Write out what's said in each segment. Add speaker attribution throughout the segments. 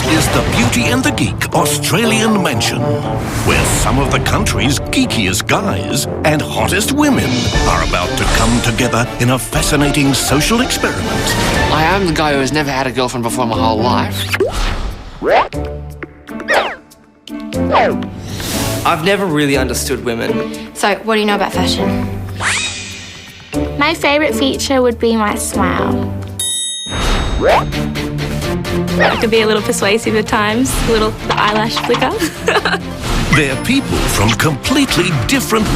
Speaker 1: is the Beauty and the Geek Australian Mansion, where some of the country's geekiest guys and hottest women are about to come together in a fascinating social experiment.
Speaker 2: I am the guy who has never had a girlfriend before my whole life.
Speaker 3: I've never really understood women.
Speaker 4: So, what do you know about fashion?
Speaker 5: My favourite feature would be my smile.
Speaker 6: I could be a little persuasive at times, the eyelash flicker.
Speaker 1: They're people from completely different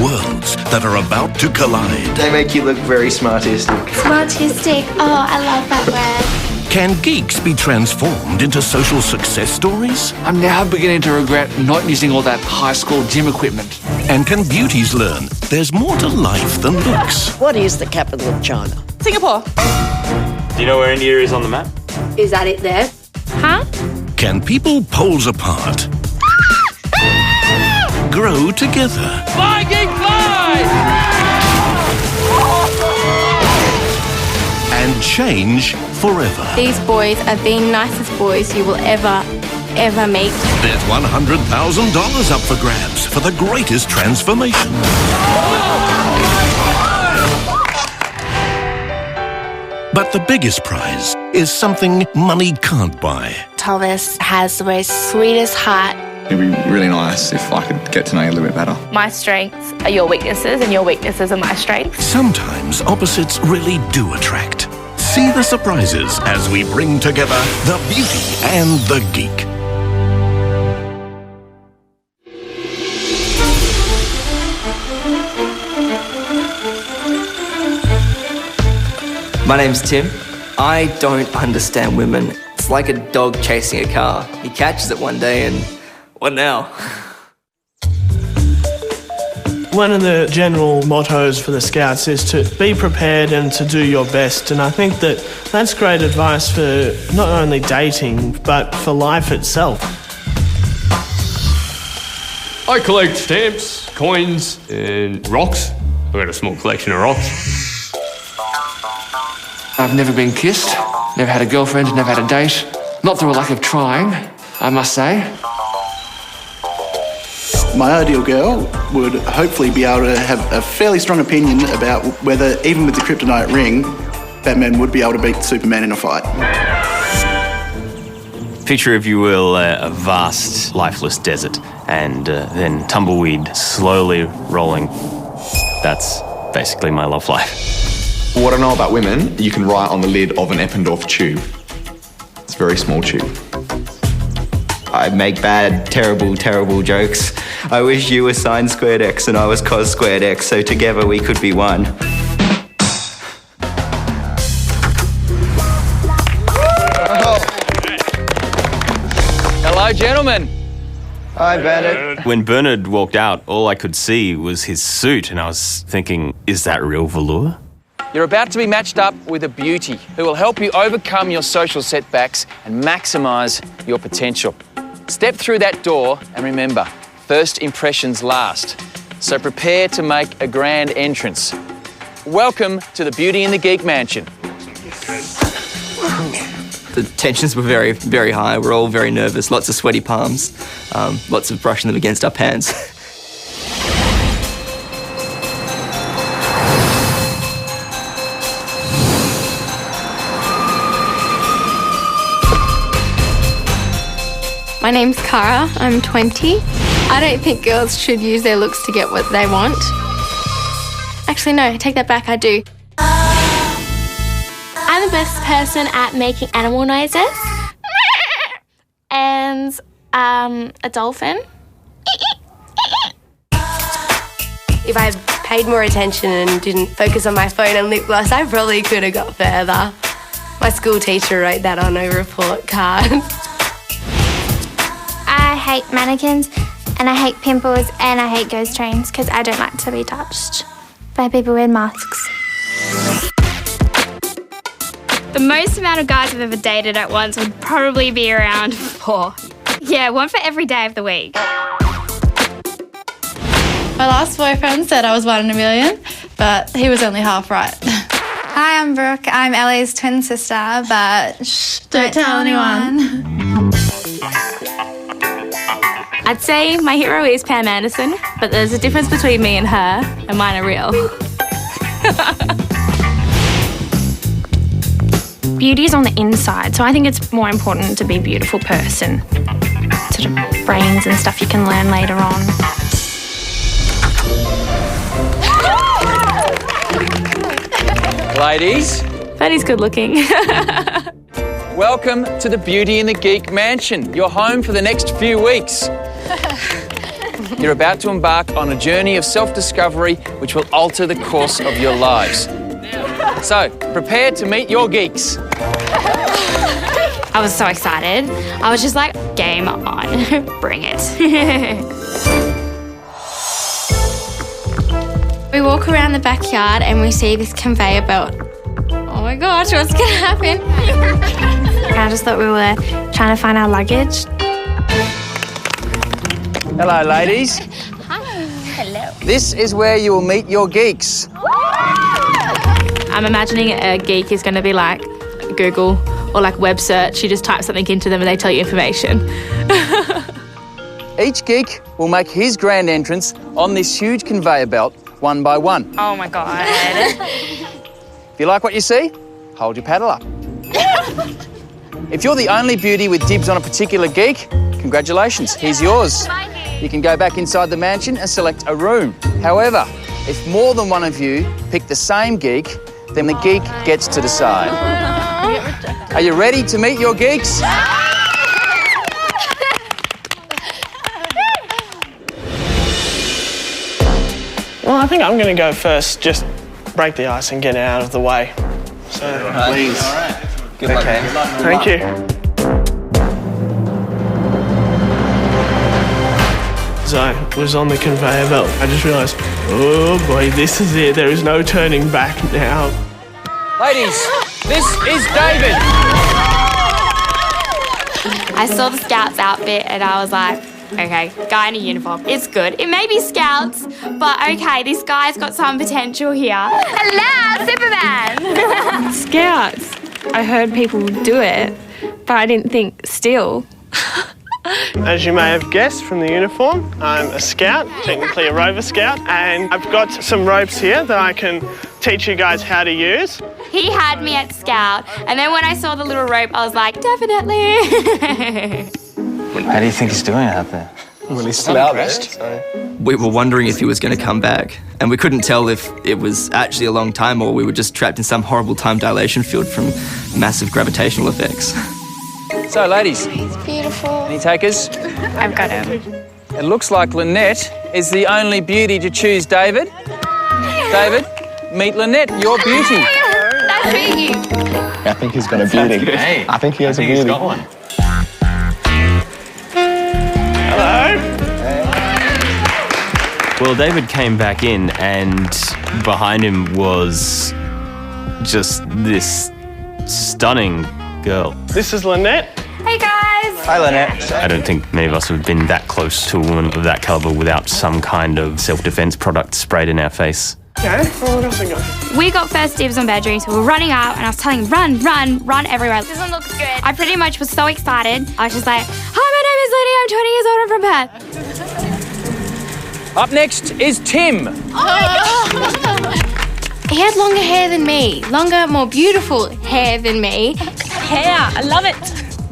Speaker 1: worlds that are about to collide.
Speaker 3: They make you look very smartistic.
Speaker 5: Smartistic, oh, I love that word.
Speaker 1: Can geeks be transformed into social success stories?
Speaker 2: I'm now beginning to regret not using all that high school gym equipment.
Speaker 1: And can beauties learn there's more to life than looks?
Speaker 7: What is the capital of China?
Speaker 6: Singapore.
Speaker 8: Do you know where India is on the map?
Speaker 4: Is that it there?
Speaker 6: Huh?
Speaker 1: Can people poles apart grow together?
Speaker 2: Fly, geek, fly!
Speaker 1: And change forever?
Speaker 4: These boys are the nicest boys you will ever meet.
Speaker 1: There's $100,000 up for grabs for the greatest transformation. But the biggest prize is something money can't buy.
Speaker 5: Thomas has the most sweetest heart.
Speaker 9: It'd be really nice if I could get to know you a little bit better.
Speaker 6: My strengths are your weaknesses and your weaknesses are my strengths.
Speaker 1: Sometimes opposites really do attract. See the surprises as we bring together the Beauty and the Geek.
Speaker 3: My name's Tim. I don't understand women. It's like a dog chasing a car. He catches it one day and what now?
Speaker 10: One of the general mottos for the Scouts is to be prepared and to do your best, and I think that that's great advice for not only dating but for life itself.
Speaker 8: I collect stamps, coins, and rocks. I've got a small collection of rocks.
Speaker 2: I've never been kissed, never had a girlfriend, never had a date. Not through a lack of trying, I must say.
Speaker 11: My ideal girl would hopefully be able to have a fairly strong opinion about whether, even with the kryptonite ring, Batman would be able to beat Superman in a fight.
Speaker 8: Picture, if you will, a vast, lifeless desert, and then tumbleweed slowly rolling. That's basically my love life.
Speaker 9: What I know about women, you can write on the lid of an Eppendorf tube. It's a very small tube.
Speaker 3: I make bad, terrible jokes. I wish you were sine squared x and I was cos squared x, so together we could be one.
Speaker 2: Hello, gentlemen.
Speaker 3: Hi, Bernard.
Speaker 8: When Bernard walked out, all I could see was his suit, and I was thinking, is that real velour?
Speaker 12: You're about to be matched up with a beauty who will help you overcome your social setbacks and maximise your potential. Step through that door and remember, first impressions last. So prepare to make a grand entrance. Welcome to the Beauty and the Geek Mansion.
Speaker 3: The tensions were very, very high. We're all very nervous, lots of sweaty palms, lots of brushing them against our pants.
Speaker 4: My name's Cara, I'm 20. I don't think girls should use their looks to get what they want. Actually, no, take that back, I do.
Speaker 5: I'm the best person at making animal noises. And a dolphin.
Speaker 4: If I paid more attention and didn't focus on my phone and lip gloss, I probably could have got further. My school teacher wrote that on a report card.
Speaker 5: I hate mannequins and I hate pimples and I hate ghost trains because I don't like to be touched by people with masks.
Speaker 6: The most amount of guys I've ever dated at once would probably be around 4. Yeah, one for every day of the week.
Speaker 13: My last boyfriend said I was 1 in a million, but he was only half right.
Speaker 5: Hi, I'm Brooke. I'm Ellie's twin sister, but shh, don't tell anyone.
Speaker 14: I'd say my hero is Pam Anderson, but there's a difference between me and her, and mine are real.
Speaker 15: Beauty's on the inside, so I think it's more important to be a beautiful person. Sort of brains and stuff you can learn later on.
Speaker 12: Ladies.
Speaker 14: Betty's good looking.
Speaker 12: Welcome to the Beauty and the Geek Mansion, your home for the next few weeks. You're about to embark on a journey of self-discovery which will alter the course of your lives. So, prepare to meet your geeks.
Speaker 15: I was so excited. I was just like, game on, bring it.
Speaker 5: We walk around the backyard and we see this conveyor belt. Oh my gosh, what's gonna happen?
Speaker 15: I just thought we were trying to find our luggage.
Speaker 12: Hello, ladies.
Speaker 5: Hi. Hello.
Speaker 12: This is where you will meet your geeks.
Speaker 14: I'm imagining a geek is going to be like Google or like web search. You just type something into them and they tell you information.
Speaker 12: Each geek will make his grand entrance on this huge conveyor belt one by one.
Speaker 15: Oh my God.
Speaker 12: If you like what you see, hold your paddle up. If you're the only beauty with dibs on a particular geek, congratulations, here's yours. You can go back inside the mansion and select a room. However, if more than one of you pick the same geek, then the geek gets to decide. Are you ready to meet your geeks?
Speaker 10: Well, I think I'm going to go first. Just break the ice and get out of the way. So, please.
Speaker 3: All right. Good luck. Okay.
Speaker 10: Thank you. As I was on the conveyor belt, I just realised, oh boy, this is it. There is no turning back now.
Speaker 12: Ladies, this is David.
Speaker 15: I saw the Scouts outfit and I was like, okay, guy in a uniform, it's good. It may be Scouts, but okay, this guy's got some potential here. Hello, Superman!
Speaker 14: Scouts. I heard people do it, but I didn't think still.
Speaker 10: As you may have guessed from the uniform, I'm a scout, technically a rover scout, and I've got some ropes here that I can teach you guys how to use.
Speaker 15: He had me at Scout, and then when I saw the little rope, I was like, definitely.
Speaker 8: How do you think he's doing out there?
Speaker 9: Well, he's still out there.
Speaker 3: We were wondering if he was going to come back, and we couldn't tell if it was actually a long time or we were just trapped in some horrible time dilation field from massive gravitational effects.
Speaker 12: So, ladies,
Speaker 5: It's beautiful.
Speaker 12: any takers?
Speaker 15: I've got him.
Speaker 12: It looks like Lynette is the only beauty to choose David. David, meet Lynette, your beauty.
Speaker 15: Nice to meet you.
Speaker 9: I think he's got a beauty.
Speaker 8: Hey,
Speaker 9: I think he has a beauty.
Speaker 8: He's got one.
Speaker 10: Hello?
Speaker 8: Well, David came back in and behind him was just this stunning girl.
Speaker 10: This is Lynette.
Speaker 15: Hey guys.
Speaker 3: Hi, Lynette.
Speaker 8: I don't think many of us have been that close to a woman of that caliber without some kind of self-defense product sprayed in our face.
Speaker 10: Okay, well, what else I got?
Speaker 15: We got first dibs on bedrooms, so we were running out, and I was telling him, run everywhere. This one looks good. I pretty much was so excited. I was just like, hi, my name is Lydia, I'm 20 years old, I'm from Perth.
Speaker 12: Up next is Tim.
Speaker 5: He had longer hair than me. Longer, more beautiful hair than me.
Speaker 14: Hair, I love it.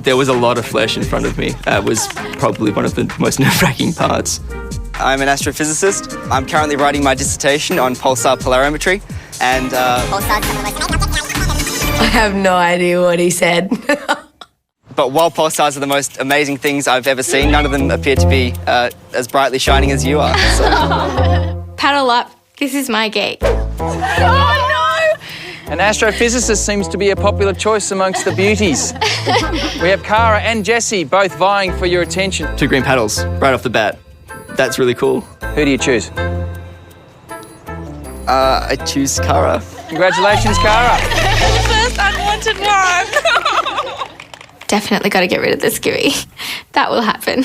Speaker 3: There was a lot of flesh in front of me. It was probably one of the most nerve-wracking parts. I'm an astrophysicist. I'm currently writing my dissertation on pulsar polarimetry and...
Speaker 4: I have no idea what he said.
Speaker 3: But while pulsars are the most amazing things I've ever seen, none of them appear to be as brightly shining as you are. So.
Speaker 5: Paddle up. This is my geek.
Speaker 12: An astrophysicist seems to be a popular choice amongst the beauties. We have Cara and Jessie both vying for your attention.
Speaker 3: 2 green paddles right off the bat. That's really cool.
Speaker 12: Who do you choose?
Speaker 3: I choose Cara.
Speaker 12: Congratulations, Cara.
Speaker 14: The first unwanted one.
Speaker 5: Definitely got to get rid of the skivvy. That will happen.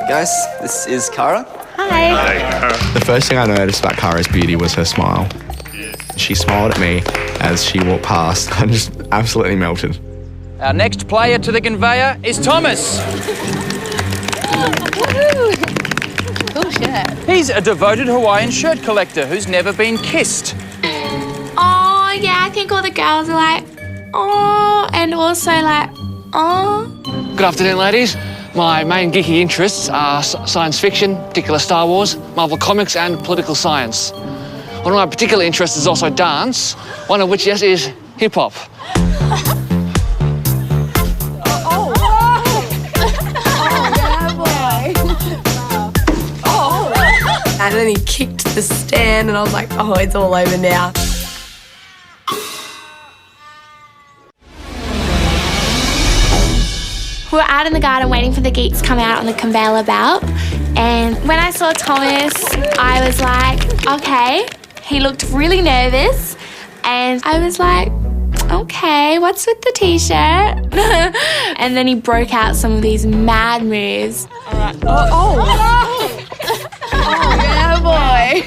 Speaker 3: Guys, this is Cara.
Speaker 5: Hi.
Speaker 9: The first thing I noticed about Cara's beauty was her smile. She smiled at me as she walked past. I just absolutely melted.
Speaker 12: Our next player to the conveyor is Thomas.
Speaker 13: Cool shirt.
Speaker 12: He's a devoted Hawaiian shirt collector who's never been kissed.
Speaker 14: Oh, yeah, I think all the girls are like, oh, and also like, oh.
Speaker 2: Good afternoon, ladies. My main geeky interests are science fiction, particularly Star Wars, Marvel Comics and political science. One of my particular interests is also dance, one of which, yes, is hip-hop.
Speaker 4: And then he kicked the stand and I was like, oh, it's all over now.
Speaker 5: We were out in the garden waiting for the geeks to come out on the conveyor belt, and when I saw Thomas, I was like, okay. He looked really nervous, and I was like, okay, what's with the t-shirt? And then he broke out some of these mad moves.
Speaker 13: All right. Oh, yeah, boy.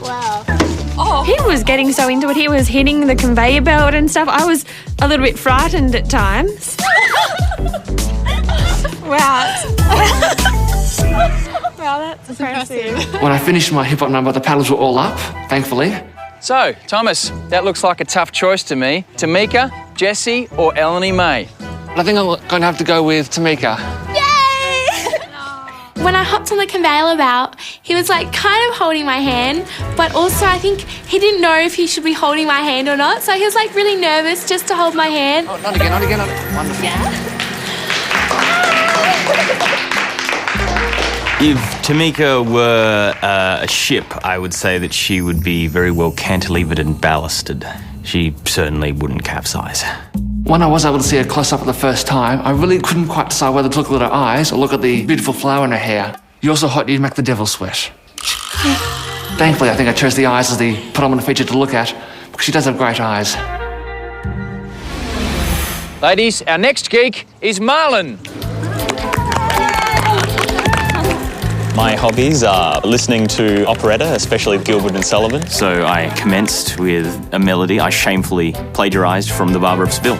Speaker 13: Wow.
Speaker 15: Oh. He was getting so into it. He was hitting the conveyor belt and stuff. I was a little bit frightened at times. Wow.
Speaker 13: Wow, that's impressive.
Speaker 2: When I finished my hip-hop number, the paddles were all up, thankfully.
Speaker 12: So, Thomas, that looks like a tough choice to me. Tamika, Jessie or Eleni May?
Speaker 2: I think I'm going to have to go with Tamika.
Speaker 5: When I hopped on the conveyor belt, he was like kind of holding my hand, but also I think he didn't know if he should be holding my hand or not. So he was like really nervous just to hold my hand.
Speaker 2: Oh, not again, not again. Wonderful.
Speaker 5: Yeah.
Speaker 8: If Tamika were a ship, I would say that she would be very well cantilevered and ballasted. She certainly wouldn't capsize.
Speaker 2: When I was able to see her close up for the first time, I really couldn't quite decide whether to look at her eyes or look at the beautiful flower in her hair. You're so hot you'd make the devil sweat. Thankfully, I think I chose the eyes as the predominant feature to look at, because she does have great eyes.
Speaker 12: Ladies, our next geek is Marlon.
Speaker 8: My hobbies are listening to operetta, especially Gilbert and Sullivan. So I commenced with a melody I shamefully plagiarised from The Barber of Seville.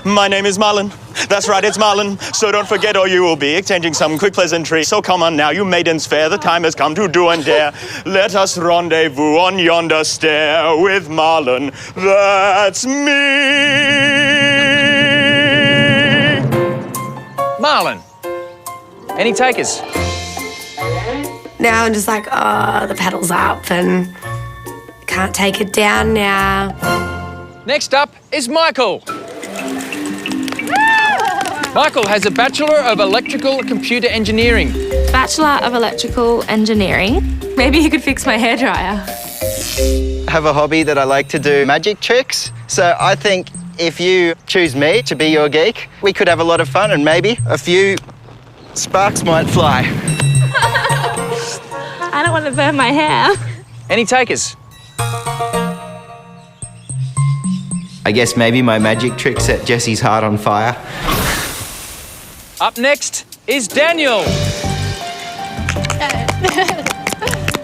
Speaker 8: My name is Marlon. That's right, it's Marlon. So don't forget or you will be exchanging some quick pleasantry. So come on now, you maidens fair, the time has come to do and dare. Let us rendezvous on yonder stair with Marlon. That's me.
Speaker 12: Marlon, any takers?
Speaker 4: Now I'm just like, oh, the pedal's up and can't take it down now.
Speaker 12: Next up is Michael. Michael has a Bachelor of Electrical Computer Engineering.
Speaker 14: Bachelor of Electrical Engineering. Maybe you could fix my hairdryer.
Speaker 3: I have a hobby that I like to do magic tricks. So I think if you choose me to be your geek, we could have a lot of fun and maybe a few sparks might fly.
Speaker 15: I don't want to burn my hair.
Speaker 12: Any takers?
Speaker 3: I guess maybe my magic trick set Jessie's heart on fire.
Speaker 12: Up next is Daniel.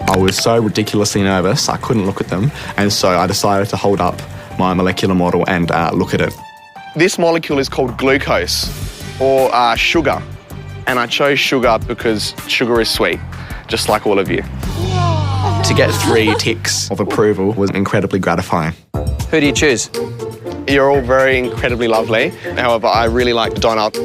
Speaker 9: I was so ridiculously nervous, I couldn't look at them, and so I decided to hold up my molecular model and look at it. This molecule is called glucose, or sugar, and I chose sugar because sugar is sweet, just like all of you. To get 3 ticks of approval was incredibly gratifying.
Speaker 12: Who do you choose?
Speaker 9: You're all very incredibly lovely, however, I really like Donald.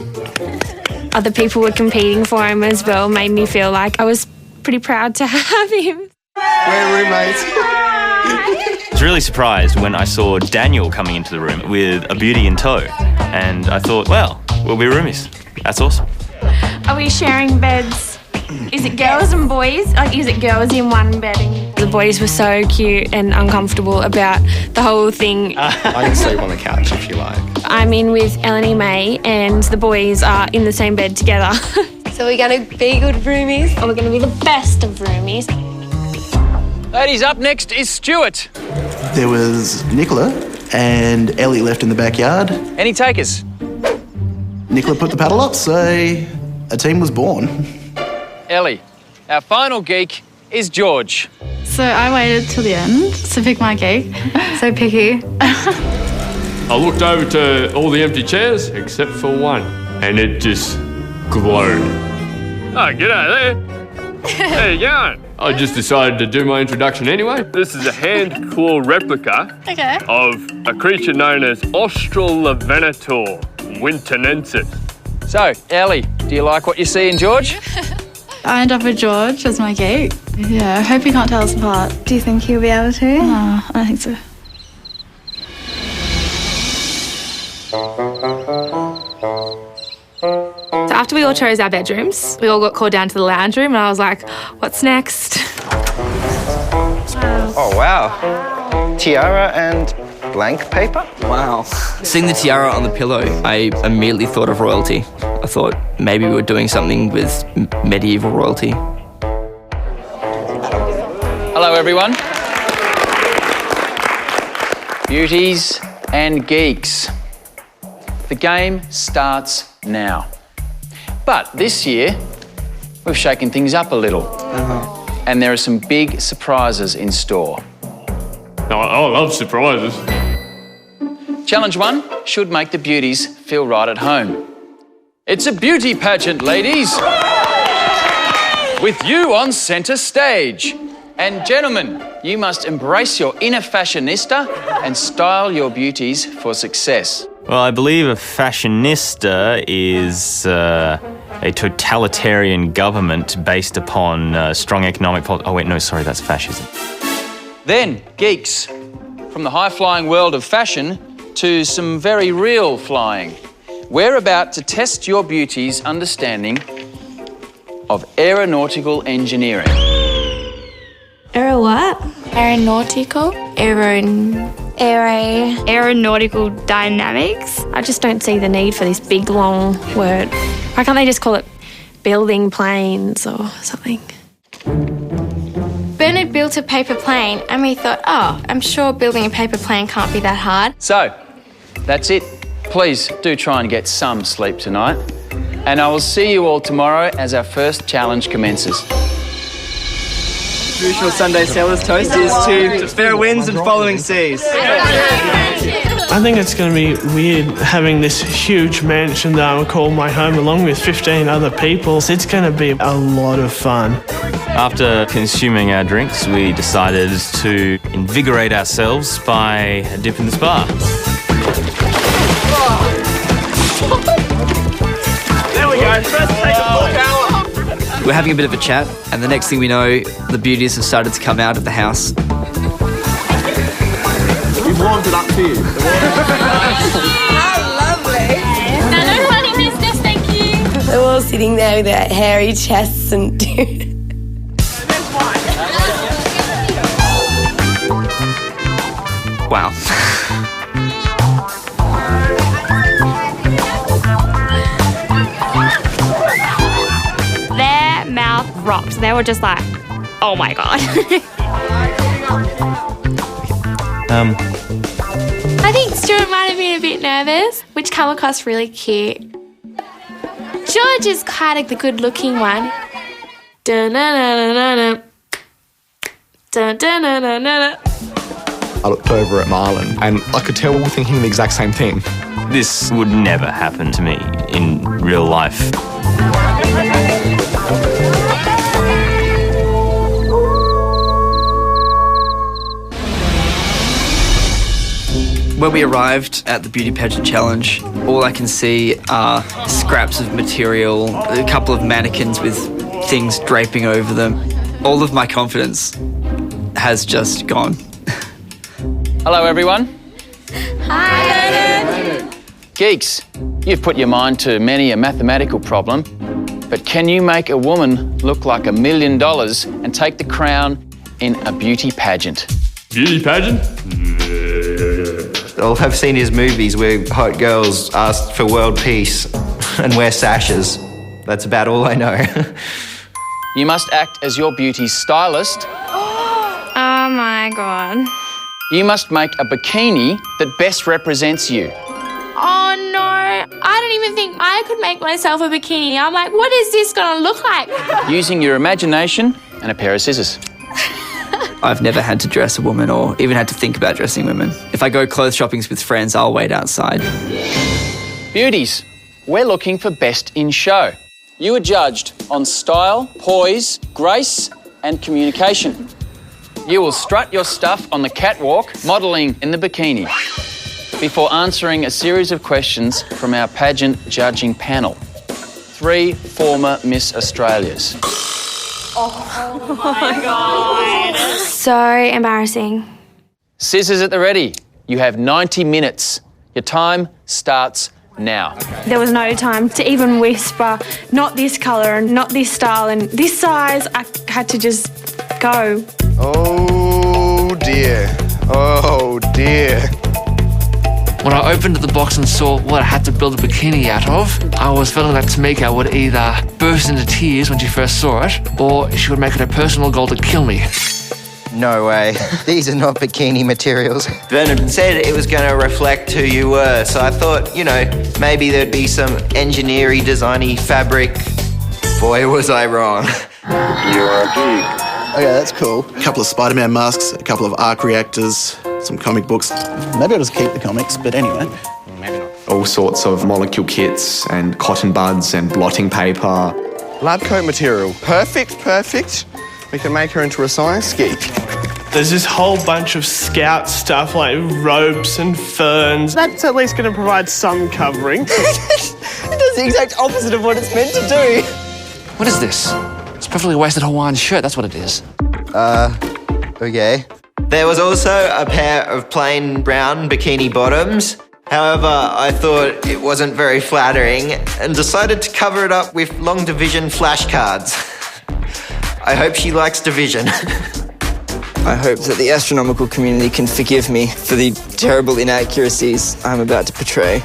Speaker 15: Other people were competing for him as well, made me feel like I was pretty proud to have him.
Speaker 9: We're roommates.
Speaker 8: I was really surprised when I saw Daniel coming into the room with a beauty in tow. And I thought, well, we'll be roomies. That's awesome.
Speaker 15: Are we sharing beds? Is it girls and boys? Like, is it girls in one bedding? The boys were so cute and uncomfortable about the whole thing.
Speaker 9: I can sleep on the couch if you like.
Speaker 15: I'm in with Eleni May and the boys are in the same bed together.
Speaker 4: So we're going to be good roomies?
Speaker 15: Or we're going to be the best of roomies.
Speaker 12: Ladies, up next is Stuart.
Speaker 11: There was Nicola and Ellie left in the backyard.
Speaker 12: Any takers?
Speaker 11: Nicola put the paddle up, so a team was born.
Speaker 12: Ellie. Our final geek is George.
Speaker 13: So I waited till the end to pick my geek. So picky.
Speaker 16: I looked over to all the empty chairs except for one, and it just glowed. Oh, g'day there. How you going? I just decided to do my introduction anyway. This is a hand-claw replica of a creature known as Australovenator winternensis.
Speaker 12: So, Ellie, do you like what you see in George?
Speaker 13: I end up with George as my geek. Yeah, I hope he can't tell us apart.
Speaker 15: Do you think he'll be able to?
Speaker 13: No, I don't think so.
Speaker 14: So after we all chose our bedrooms, we all got called down to the lounge room and I was like, what's next?
Speaker 3: Oh, wow. Tiara and blank paper? Wow. Seeing the tiara on the pillow, I immediately thought of royalty. I thought maybe we were doing something with medieval royalty.
Speaker 12: Hello, everyone. Beauties and geeks. The game starts now. But this year, we've shaken things up a little. And there are some big surprises in store.
Speaker 16: I love surprises.
Speaker 12: Challenge 1 should make the beauties feel right at home. It's a beauty pageant, ladies. With you on centre stage. And gentlemen, you must embrace your inner fashionista and style your beauties for success.
Speaker 8: Well, I believe a fashionista is a totalitarian government based upon strong economic policy. Oh, wait, no, sorry, that's fascism.
Speaker 12: Then, geeks, from the high-flying world of fashion to some very real flying. We're about to test your beauty's understanding of aeronautical engineering.
Speaker 5: Aero what? Aeronautical?
Speaker 15: Aeronautical dynamics.
Speaker 5: I just don't see the need for this big, long word. Why can't they just call it building planes or something?
Speaker 15: Bernard built a paper plane and we thought, oh, I'm sure building a paper plane can't be that hard.
Speaker 12: So, that's it. Please do try and get some sleep tonight. And I will see you all tomorrow as our first challenge commences.
Speaker 3: Traditional Sunday sailor's toast is to fair winds and following seas.
Speaker 10: I think it's going to be weird having this huge mansion that I would call my home along with 15 other people. It's going to be a lot of fun.
Speaker 8: After consuming our drinks, we decided to invigorate ourselves by a dip in the spa.
Speaker 3: There we go. Let's take a full hour. We're having a bit of a chat, and the next thing we know, the beauties have started to come out of the house. We've warmed it up to you.
Speaker 4: How lovely.
Speaker 5: No funny business, thank you.
Speaker 4: They're all sitting there with their hairy chests and...
Speaker 3: Wow.
Speaker 15: Their mouth rocked. They were just like, oh my God.
Speaker 5: I think Stuart might have been a bit nervous, which came across really cute. George is quite a good-looking one. Dun-na-na-na-na-na. Dun-dun-na-na-na-na.
Speaker 9: I looked over at Marlon and I could tell we were thinking the exact same thing.
Speaker 8: This would never happen to me in real life.
Speaker 3: When we arrived at the Beauty Pageant Challenge, all I can see are scraps of material, a couple of mannequins with things draping over them. All of my confidence has just gone.
Speaker 12: Hello, everyone.
Speaker 15: Hi.
Speaker 12: Geeks, you've put your mind to many a mathematical problem, but can you make a woman look like $1 million and take the crown in a beauty pageant?
Speaker 16: Beauty pageant?
Speaker 17: All I've seen is movies where hot girls ask for world peace and wear sashes. That's about all I know.
Speaker 12: You must act as your beauty's stylist.
Speaker 15: Oh my God.
Speaker 12: You must make a bikini that best represents you.
Speaker 5: Oh no, I don't even think I could make myself a bikini. I'm like, what is this gonna look like?
Speaker 12: Using your imagination and a pair of scissors.
Speaker 17: I
Speaker 3: I've never had to dress a woman or even had to think about dressing women. If I go clothes shopping with friends, I'll wait outside.
Speaker 12: Beauties, we're looking for best in show. You are judged on style, poise, grace and communication. You will strut your stuff on the catwalk, modelling in the bikini, before answering a series of questions from our pageant judging panel. 3 former Miss Australias.
Speaker 15: Oh my God. So embarrassing.
Speaker 12: Scissors at the ready. You have 90 minutes. Your time starts now.
Speaker 15: There was no time to even whisper, not this colour and not this style and this size. I had to just go.
Speaker 9: Oh dear. Oh dear.
Speaker 2: When I opened the box and saw what I had to build a bikini out of, I was feeling that Tamika would either burst into tears when she first saw it, or she would make it a personal goal to kill me.
Speaker 17: No way. These are not bikini materials. Vernon said it was going to reflect who you were, so I thought, you know, maybe there'd be some engineering, designy fabric. Boy, was I wrong.
Speaker 11: You're a geek. Okay, that's cool. A couple of Spider-Man masks, a couple of arc reactors, some comic books. Maybe I'll just keep the comics, but anyway.
Speaker 9: Maybe not. All sorts of molecule kits and cotton buds and blotting paper. Lab coat material. Perfect, perfect. We can make her into a science geek.
Speaker 10: There's this whole bunch of scout stuff like ropes and ferns. That's at least going to provide some covering.
Speaker 3: It does the exact opposite of what it's meant to do.
Speaker 2: What is this? It's a perfectly wasted Hawaiian shirt, that's what it is.
Speaker 17: Okay. There was also a pair of plain brown bikini bottoms. However, I thought it wasn't very flattering and decided to cover it up with long division flashcards. I hope she likes division.
Speaker 3: I hope that the astronomical community can forgive me for the terrible inaccuracies I'm about to portray.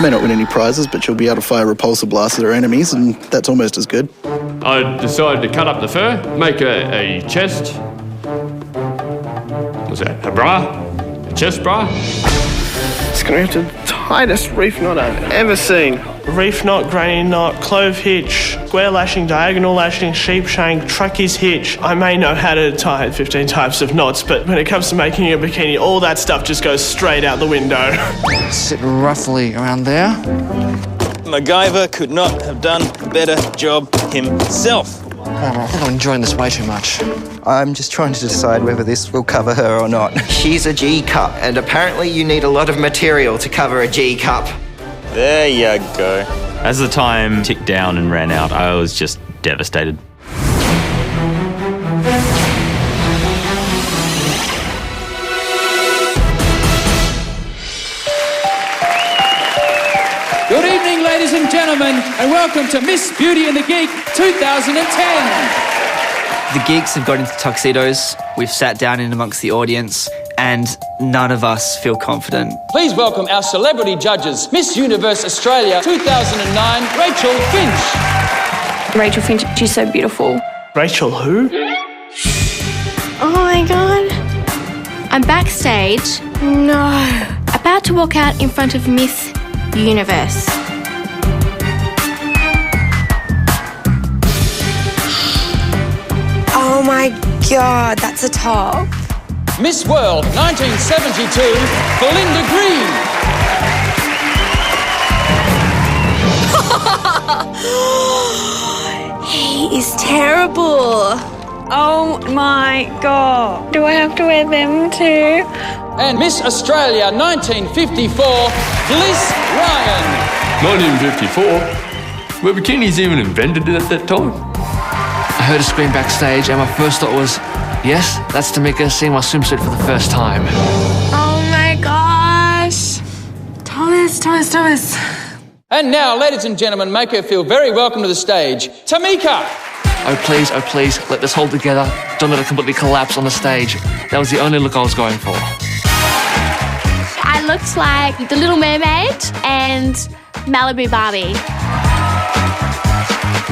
Speaker 11: May not win any prizes, but she'll be able to fire repulsor blasts at her enemies, and that's almost as good.
Speaker 16: I decided to cut up the fur, make a chest. What's that? A bra? A chest bra?
Speaker 10: It's going to have the tightest reef knot I've ever seen. Reef knot, granny knot, clove hitch, square lashing, diagonal lashing, sheep shank, truckies hitch. I may know how to tie 15 types of knots, but when it comes to making a bikini, all that stuff just goes straight out the window.
Speaker 2: Sit roughly around there.
Speaker 18: MacGyver could not have done a better job himself.
Speaker 2: I think I'm enjoying this way too much.
Speaker 17: I'm just trying to decide whether this will cover her or not. She's a G cup, and apparently you need a lot of material to cover a G cup.
Speaker 18: There you go.
Speaker 8: As the time ticked down and ran out, I was just devastated.
Speaker 12: Good evening, ladies and gentlemen, and welcome to Miss Beauty and the Geek 2010.
Speaker 3: The geeks have got into tuxedos. We've sat down in amongst the audience, and none of us feel confident.
Speaker 12: Please welcome our celebrity judges, Miss Universe Australia 2009, Rachel Finch.
Speaker 15: Rachel Finch, she's so beautiful.
Speaker 10: Rachel who?
Speaker 15: Oh my God. I'm backstage. No. About to walk out in front of Miss Universe.
Speaker 4: Oh my God, that's a top.
Speaker 12: Miss World 1972, Belinda Green.
Speaker 4: He is terrible.
Speaker 15: Oh my God. Do I have to wear them too?
Speaker 12: And Miss Australia 1954, Bliss Ryan.
Speaker 16: 1954? Were bikinis even invented at that time?
Speaker 2: I heard a scream backstage, and my first thought was, yes, that's Tamika seeing my swimsuit for the first time.
Speaker 13: Oh my gosh. Thomas.
Speaker 12: And now, ladies and gentlemen, make her feel very welcome to the stage, Tamika.
Speaker 2: Oh please, let this hold together. Don't let it completely collapse on the stage. That was the only look I was going for.
Speaker 5: I looked like the Little Mermaid and Malibu Barbie.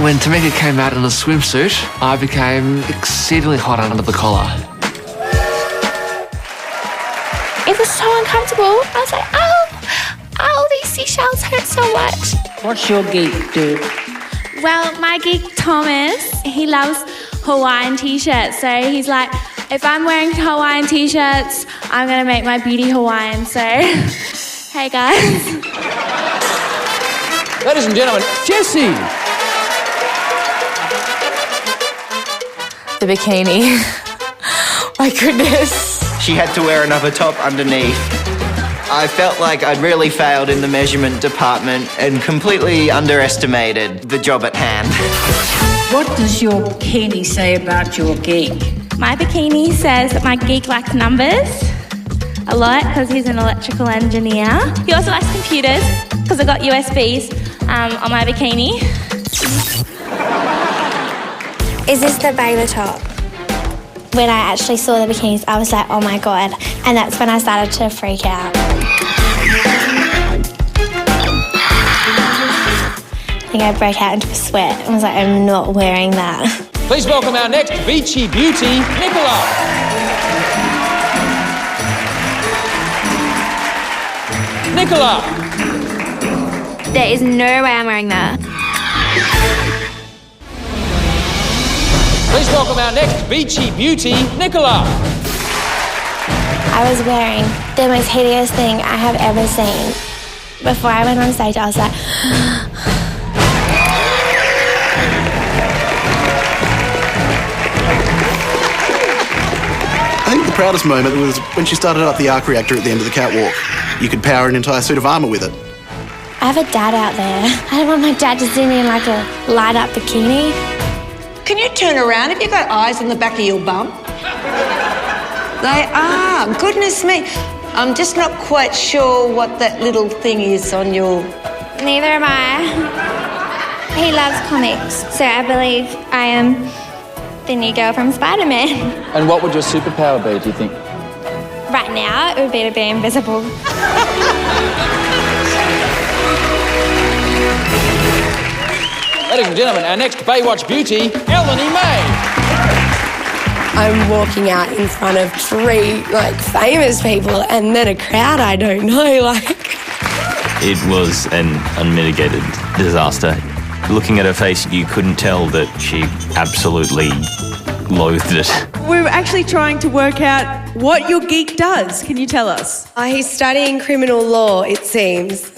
Speaker 2: When Tamika came out in the swimsuit, I became exceedingly hot under the collar.
Speaker 5: It was so uncomfortable. I was like, oh, these seashells hurt so much.
Speaker 7: What's your geek, dude?
Speaker 5: Well, my geek, Thomas, he loves Hawaiian t-shirts. So he's like, if I'm wearing Hawaiian t-shirts, I'm going to make my beauty Hawaiian. So, hey guys.
Speaker 12: Ladies and gentlemen, Jessie.
Speaker 14: The bikini. My goodness.
Speaker 17: She had to wear another top underneath. I felt like I'd really failed in the measurement department and completely underestimated the job at hand.
Speaker 19: What does your bikini say about your geek?
Speaker 5: My bikini says that my geek likes numbers a lot because he's an electrical engineer. He also likes computers because I got USBs on my bikini.
Speaker 4: Is this the baler top? When I actually saw the bikinis, I was like, oh my God. And that's when I started to freak out. I think I broke out into a sweat and was like, I'm not wearing that.
Speaker 12: Please welcome our next beachy beauty, Nicola. Nicola.
Speaker 15: There is no way I'm wearing that.
Speaker 12: Please welcome our next beachy beauty, Nicola.
Speaker 4: I was wearing the most hideous thing I have ever seen. Before I went on stage, I was like,
Speaker 11: I think the proudest moment was when she started up the arc reactor at the end of the catwalk. You could power an entire suit of armour with it.
Speaker 4: I have a dad out there. I don't want my dad to see me in like a light-up bikini.
Speaker 7: Can you turn around? Have you got eyes on the back of your bum? They are. Goodness me. I'm just not quite sure what that little thing is on your...
Speaker 15: Neither am I. He loves comics, so I believe I am the new girl from Spider-Man.
Speaker 12: And what would your superpower be, do you think?
Speaker 15: Right now, it would be to be invisible.
Speaker 12: Ladies and gentlemen, our next Baywatch beauty, Eleni May.
Speaker 4: I'm walking out in front of 3 famous people and then a crowd I don't know,
Speaker 8: It was an unmitigated disaster. Looking at her face, you couldn't tell that she absolutely loathed it.
Speaker 20: We're actually trying to work out what your geek does. Can you tell us?
Speaker 4: He's studying criminal law, it seems.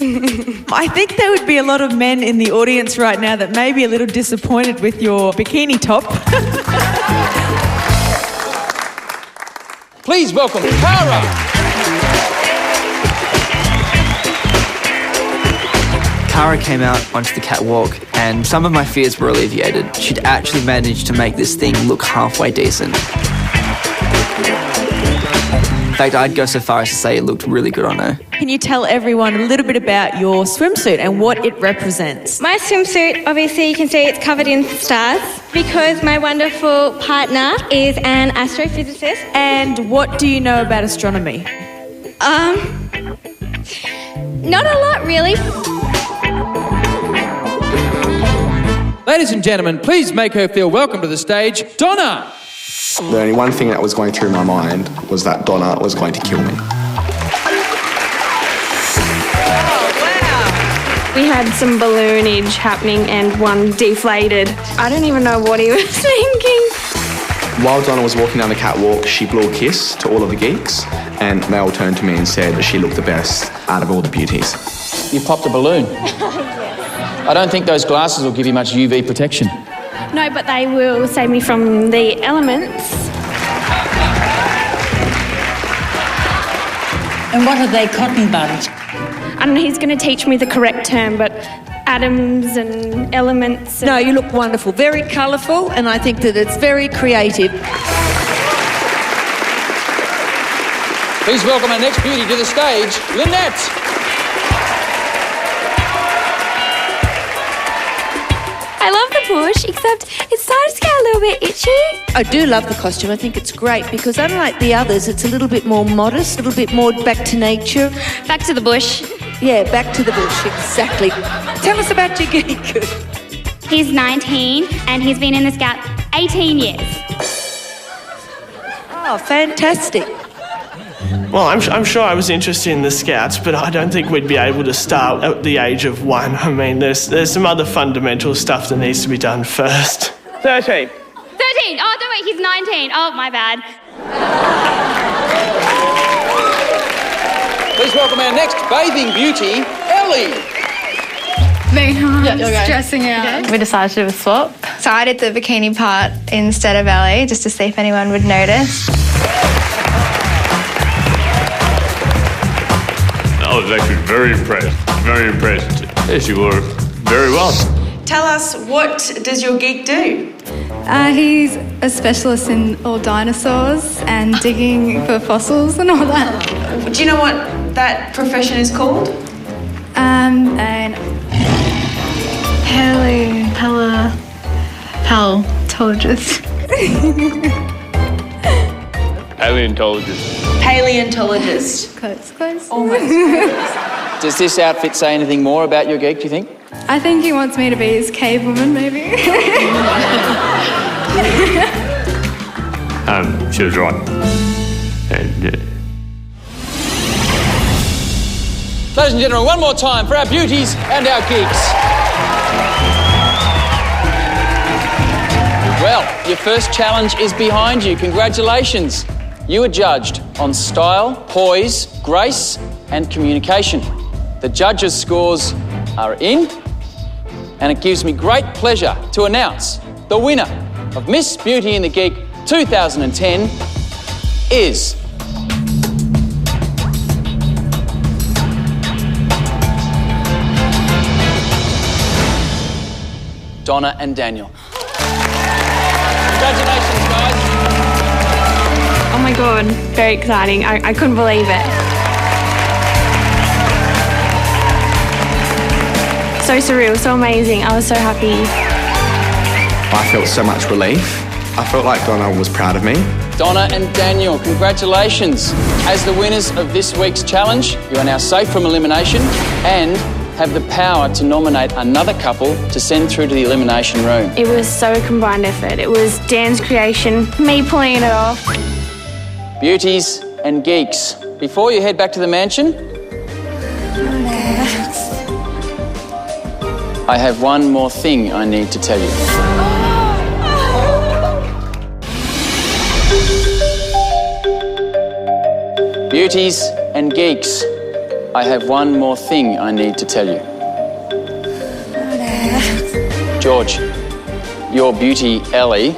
Speaker 20: I think there would be a lot of men in the audience right now that may be a little disappointed with your bikini top.
Speaker 12: Please welcome Cara.
Speaker 3: Cara came out onto the catwalk and some of my fears were alleviated. She'd actually managed to make this thing look halfway decent. In fact, I'd go so far as to say it looked really good on her.
Speaker 20: Can you tell everyone a little bit about your swimsuit and what it represents?
Speaker 15: My swimsuit, obviously you can see it's covered in stars because my wonderful partner is an astrophysicist.
Speaker 20: And what do you know about astronomy?
Speaker 15: Not a lot really.
Speaker 12: Ladies and gentlemen, please make her feel welcome to the stage, Donna.
Speaker 9: The only one thing that was going through my mind was that Donna was going to kill me.
Speaker 21: We had some balloonage happening and one deflated. I don't even know what he was thinking.
Speaker 9: While Donna was walking down the catwalk, she blew a kiss to all of the geeks, and they all turned to me and said that she looked the best out of all the beauties.
Speaker 12: You popped a balloon. I don't think those glasses will give you much UV protection.
Speaker 6: No, but they will save me from the elements.
Speaker 19: And what are they, cotton buds?
Speaker 6: I don't know, he's going to teach me the correct term, but atoms and elements.
Speaker 20: No, you look wonderful. Very colourful, and I think that it's very creative.
Speaker 12: Please welcome our next beauty to the stage, Lynette.
Speaker 5: I love the bush, except it's starting to get a little bit itchy.
Speaker 7: I do love the costume. I think it's great because unlike the others, it's a little bit more modest, a little bit more back to nature.
Speaker 15: Back to the bush.
Speaker 7: Yeah, back to the bush, exactly. Tell us about your geek.
Speaker 15: He's 19 and he's been in the Scout 18 years.
Speaker 7: Oh, fantastic.
Speaker 10: Well, I'm sure I was interested in the Scouts, but I don't think we'd be able to start at the age of 1. I mean, there's some other fundamental stuff that needs to be done first.
Speaker 20: 13.
Speaker 15: 13! 13. Oh, no, wait, he's 19. Oh, my bad.
Speaker 12: Please welcome our next bathing beauty, Ellie.
Speaker 13: Stressing out.
Speaker 5: We decided to do a swap.
Speaker 1: So I did the bikini part instead of Ellie, just to see if anyone would notice.
Speaker 16: I was actually very impressed. Very impressed. Yes, you were very well.
Speaker 20: Tell us, what does your geek do?
Speaker 13: He's a specialist in all dinosaurs and digging for fossils and all that.
Speaker 20: Do you know what that profession is called?
Speaker 13: An paleontologist.
Speaker 16: Paleontologist.
Speaker 20: Paleontologist.
Speaker 13: Close.
Speaker 20: Almost.
Speaker 12: Does this outfit say anything more about your geek, do you think?
Speaker 13: I think he wants me to be his cave woman, maybe.
Speaker 16: She was right. And,
Speaker 12: Ladies and gentlemen, one more time for our beauties and our geeks. Well, your first challenge is behind you. Congratulations. You are judged on style, poise, grace, and communication. The judges' scores are in, and it gives me great pleasure to announce the winner of Miss Beauty and the Geek 2010 is... Donna and Daniel. Congratulations, guys.
Speaker 21: Oh my God, very exciting. I couldn't believe it. So surreal, so amazing. I was so happy.
Speaker 9: I felt so much relief. I felt like Donna was proud of me.
Speaker 12: Donna and Daniel, congratulations. As the winners of this week's challenge, you are now safe from elimination and have the power to nominate another couple to send through to the elimination room.
Speaker 21: It was so combined effort. It was Dan's creation, me pulling it off.
Speaker 12: Beauties and geeks, before you head back to the mansion, I have one more thing I need to tell you. Beauties and geeks, I have one more thing I need to tell you. George, your beauty, Ellie,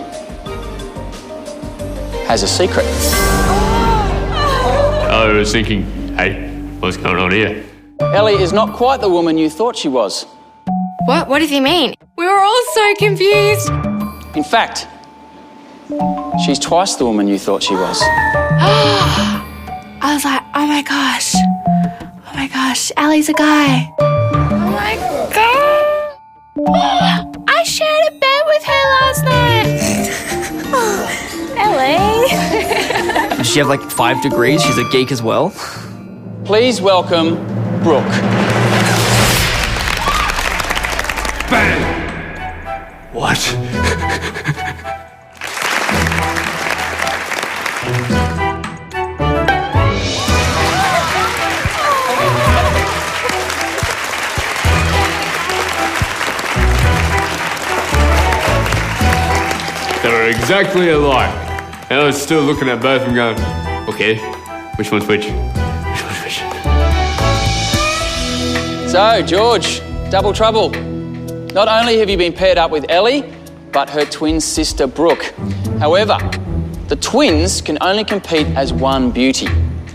Speaker 12: has a secret.
Speaker 16: I was thinking, hey, what's going on here?
Speaker 12: Ellie is not quite the woman you thought she was.
Speaker 15: What? What does he mean? We were all so confused.
Speaker 12: In fact, she's twice the woman you thought she was.
Speaker 5: I was like, oh my gosh, Ali's a guy. Oh my God. I shared a bed with her last night. Ellie.
Speaker 3: Does she have like 5 degrees? She's a geek as well.
Speaker 12: Please welcome Brooke.
Speaker 16: Bang! What? They were exactly alike. And I was still looking at both of them going, okay, which one's which? Which one's which?
Speaker 12: So, George, double trouble. Not only have you been paired up with Ellie, but her twin sister, Brooke. However, the twins can only compete as one beauty.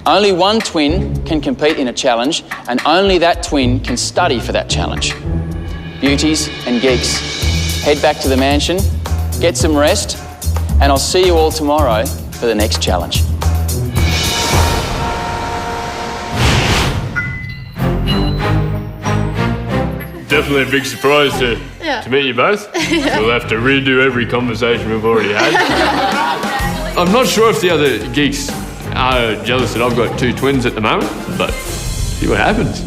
Speaker 12: Only one twin can compete in a challenge, and only that twin can study for that challenge. Beauties and geeks, head back to the mansion, get some rest, and I'll see you all tomorrow for the next challenge.
Speaker 16: Definitely a big surprise to meet you both. We'll have to redo every conversation we've already had. I'm not sure if the other geeks are jealous that I've got 2 twins at the moment, but see what happens.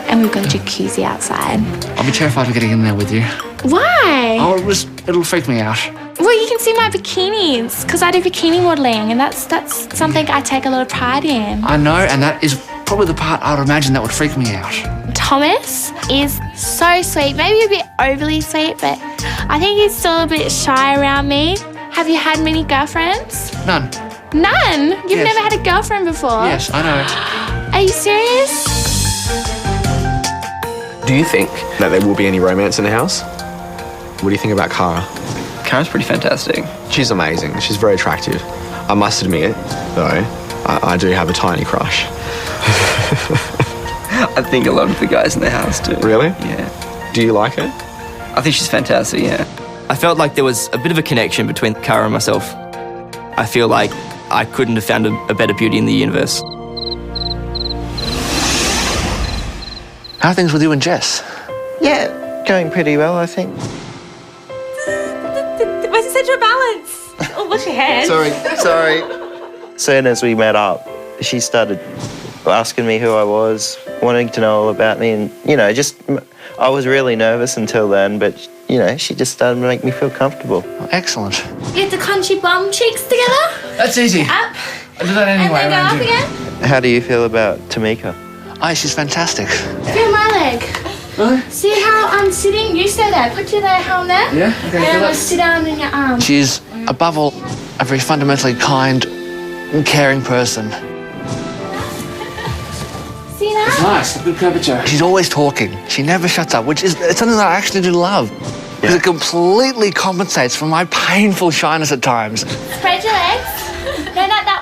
Speaker 5: And we've got a jacuzzi outside.
Speaker 2: I'll be terrified of getting in there with you.
Speaker 5: Why?
Speaker 2: Oh, it'll freak me out.
Speaker 5: Well, you can see my bikinis, because I do bikini modelling, and that's something I take a lot of pride in.
Speaker 2: I know, and that is probably the part I would imagine that would freak me out.
Speaker 5: Thomas is so sweet, maybe a bit overly sweet, but I think he's still a bit shy around me. Have you had many girlfriends?
Speaker 2: None.
Speaker 5: None? You've
Speaker 2: Yes.
Speaker 5: never had a girlfriend before?
Speaker 2: Yes, I know.
Speaker 5: Are you serious?
Speaker 9: Do you think that there will be any romance in the house? What do you think about Cara?
Speaker 3: Cara's pretty fantastic.
Speaker 9: She's amazing. She's very attractive. I must admit, though, I do have a tiny crush.
Speaker 3: I think a lot of the guys in the house do.
Speaker 9: Really?
Speaker 3: Yeah.
Speaker 9: Do you like her?
Speaker 3: I think she's fantastic, yeah. I felt like there was a bit of a connection between Cara and myself. I feel like I couldn't have found a better beauty in the universe.
Speaker 2: How are things with you and Jess?
Speaker 17: Yeah, going pretty well, I think.
Speaker 5: Where's the centre of balance? Oh, what's your head?
Speaker 17: Sorry. Soon as we met up, she started asking me who I was, wanting to know all about me, and, I was really nervous until then, but, she just started to make me feel comfortable.
Speaker 2: Oh, excellent.
Speaker 5: You have to clench your bum cheeks together.
Speaker 2: That's easy.
Speaker 5: Up.
Speaker 2: I do that anyway.
Speaker 5: And then go up again.
Speaker 17: How do you feel about Tamika?
Speaker 2: Oh, she's fantastic.
Speaker 5: Feel my leg.
Speaker 2: Really?
Speaker 5: See how I'm sitting? You stay there. Put your hand there.
Speaker 2: Yeah? Okay,
Speaker 5: And I'm
Speaker 2: good.
Speaker 5: going to sit down in your arm.
Speaker 2: She's, above all, a very fundamentally kind and caring person.
Speaker 5: See that?
Speaker 2: Nice, good curvature. She's always talking. She never shuts up, which is something that I actually do love. Because it completely compensates for my painful shyness at times.
Speaker 5: Spread your legs. No, not that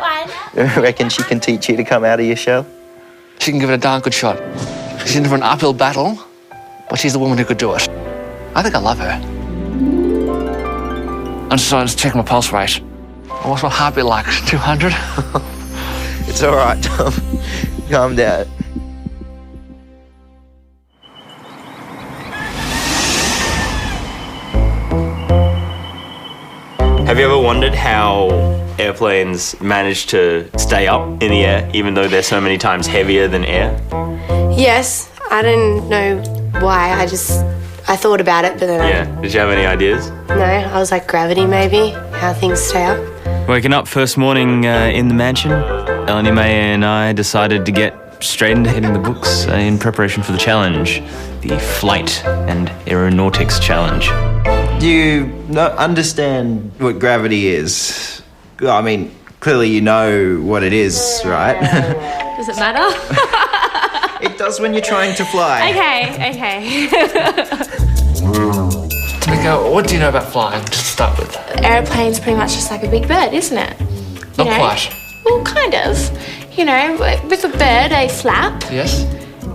Speaker 5: one.
Speaker 17: I reckon she can teach you to come out of your shell?
Speaker 2: She can give it a darn good shot. She's in for an uphill battle, but she's the woman who could do it. I think I love her. I'm just trying to check my pulse rate. What's my heartbeat like? 200?
Speaker 17: It's all right, Tom. Calm down.
Speaker 8: Have you ever wondered how airplanes manage to stay up in the air, even though they're so many times heavier than air?
Speaker 4: Yes, I don't know why. I thought about it, but then
Speaker 8: Yeah. Did you have any ideas?
Speaker 4: I was like gravity maybe, how things stay up.
Speaker 8: Waking up first morning in the mansion, Eleni May and I decided to get straight into hitting the books in preparation for the challenge, the Flight and Aeronautics Challenge.
Speaker 17: Do you not understand what gravity is? I mean, clearly you know what it is, right?
Speaker 14: Does it matter?
Speaker 17: It does when you're trying to fly.
Speaker 5: Okay.
Speaker 2: Tamika, what do you know about flying, just to start with?
Speaker 5: Airplane's pretty much just like a big bird, isn't it?
Speaker 2: Not quite.
Speaker 5: Well, kind of. With a bird, they flap.
Speaker 2: Yes?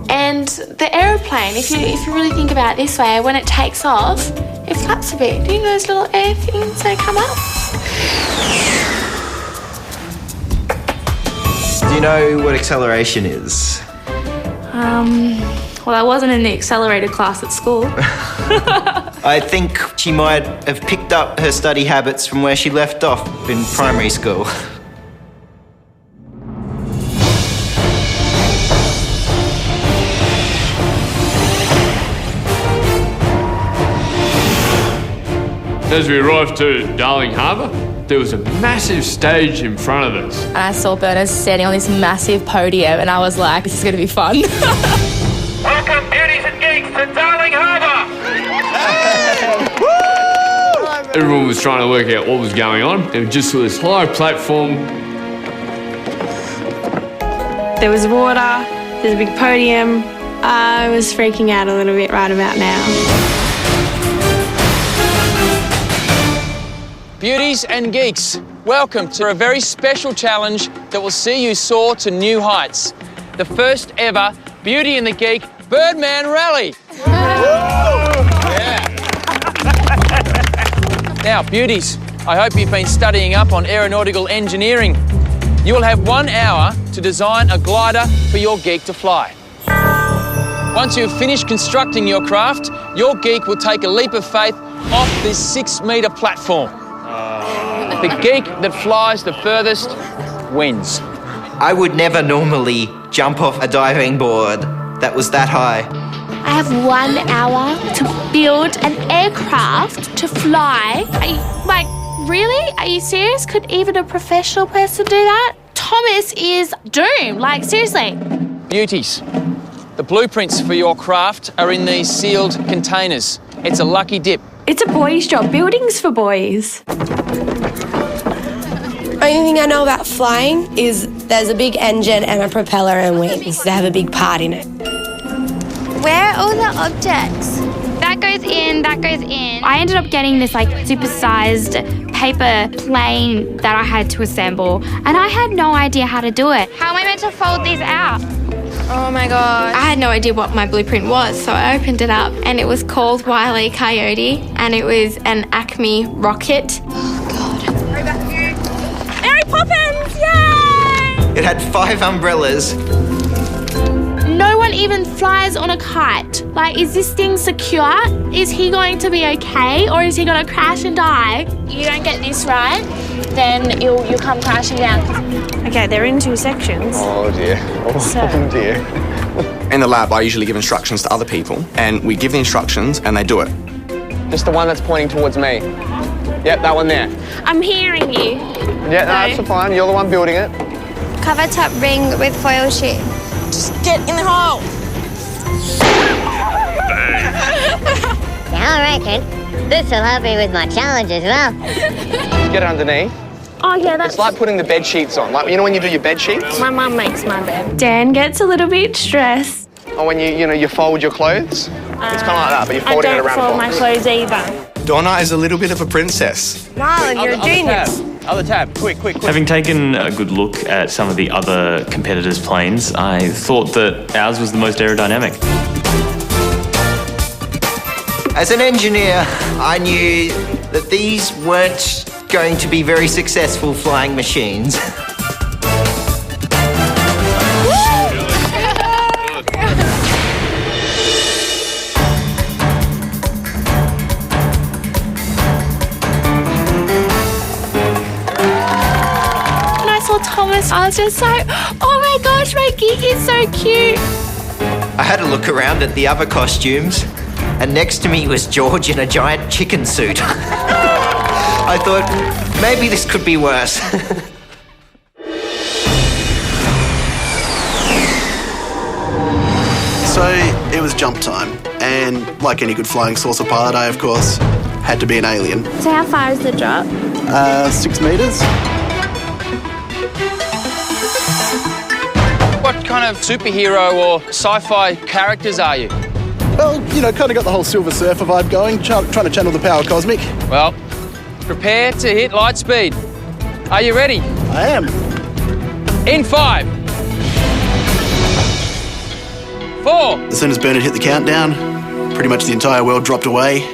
Speaker 5: And the aeroplane, if you really think about it this way, when it takes off, it flaps a bit. Do you know those little air things that come up?
Speaker 17: Do you know what acceleration is?
Speaker 14: Well, I wasn't in the accelerator class at school.
Speaker 17: I think she might have picked up her study habits from where she left off in primary school.
Speaker 16: As we arrived to Darling Harbour, there was a massive stage in front of us.
Speaker 14: And I saw Berners standing on this massive podium, and I was like, this is going to be fun.
Speaker 12: Welcome, beauties and geeks, to Darling Harbour!
Speaker 16: Everyone was trying to work out what was going on. It was just this high platform.
Speaker 21: There was water, there's a big podium. I was freaking out a little bit right about now.
Speaker 12: Beauties and geeks, welcome to a very special challenge that will see you soar to new heights. The first ever Beauty and the Geek Birdman Rally. Yeah. Now, beauties, I hope you've been studying up on aeronautical engineering. You will have 1 hour to design a glider for your geek to fly. Once you've finished constructing your craft, your geek will take a leap of faith off this 6-metre platform. The geek that flies the furthest wins.
Speaker 17: I would never normally jump off a diving board that was that high.
Speaker 5: I have 1 hour to build an aircraft to fly. Really? Are you serious? Could even a professional person do that? Thomas is doomed. Seriously.
Speaker 12: Beauties, The blueprints for your craft are in these sealed containers. It's a lucky dip.
Speaker 21: It's a boys' job. Building's for boys.
Speaker 4: Only thing I know about flying is there's a big engine and a propeller and wings. They have a big part in it.
Speaker 1: Where are all the objects?
Speaker 15: That goes in, that goes in. I ended up getting this like supersized paper plane that I had to assemble, and I had no idea how to do it.
Speaker 1: How am I meant to fold these out?
Speaker 5: Oh my god. I had no idea what my blueprint was, so I opened it up and it was called Wile E. Coyote and it was an Acme rocket.
Speaker 21: Mary Poppins! Yay!
Speaker 17: It had 5 umbrellas.
Speaker 5: No one even flies on a kite. Like, is this thing secure? Is he going to be okay or is he going to crash and die? You don't get this right, then you'll come crashing down.
Speaker 21: Okay, they're in 2 sections.
Speaker 9: Oh dear. Oh dear. In the lab, I usually give instructions to other people, and we give the instructions and they do it.
Speaker 18: Just the one that's pointing towards me. Yep, that one there.
Speaker 21: I'm hearing you.
Speaker 18: Yeah, no, that's fine. You're the one building it.
Speaker 1: Cover top ring with foil sheet.
Speaker 21: Just get in the hole.
Speaker 22: Now I reckon this will help me with my challenge as well.
Speaker 18: Get it underneath.
Speaker 21: Oh yeah, that's...
Speaker 18: It's like putting the bed sheets on. Like, you know when you do your bed sheets?
Speaker 21: My mum makes my bed. Dan gets a little bit stressed.
Speaker 18: Or when you fold your clothes? It's kind of like that, but you're folding it around
Speaker 21: I don't fold
Speaker 18: a
Speaker 21: my
Speaker 18: box.
Speaker 21: clothes either.
Speaker 9: Donna is a little bit of a princess.
Speaker 4: Marlon, you're a genius.
Speaker 18: Other tab, quick.
Speaker 8: Having taken a good look at some of the other competitors' planes, I thought that ours was the most aerodynamic.
Speaker 17: As an engineer, I knew that these weren't going to be very successful flying machines.
Speaker 5: Thomas, I was just like, oh my gosh, my Geek is so cute.
Speaker 17: I had a look around at the other costumes, and next to me was George in a giant chicken suit. I thought, maybe this could be worse.
Speaker 11: So it was jump time, and like any good flying saucer pilot, I of course had to be an alien.
Speaker 21: So how far is the drop?
Speaker 11: 6 metres.
Speaker 12: What kind of superhero or sci-fi characters are you?
Speaker 11: Well, kind of got the whole Silver Surfer vibe going, trying to channel the power cosmic.
Speaker 12: Well, prepare to hit light speed. Are you ready?
Speaker 11: I am.
Speaker 12: In 5, 4.
Speaker 11: As soon as Bernard hit the countdown, pretty much the entire world dropped away.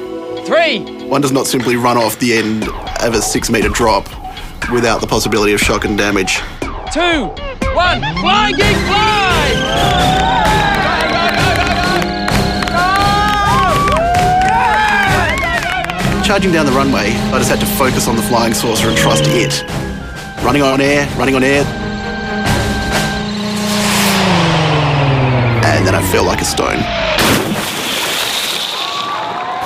Speaker 12: 3.
Speaker 11: One does not simply run off the end of a 6-metre drop without the possibility of shock and damage.
Speaker 12: 2, 1, fly, Geek, fly!
Speaker 11: Charging down the runway, I just had to focus on the flying saucer and trust it. Running on air. And then I fell like a stone.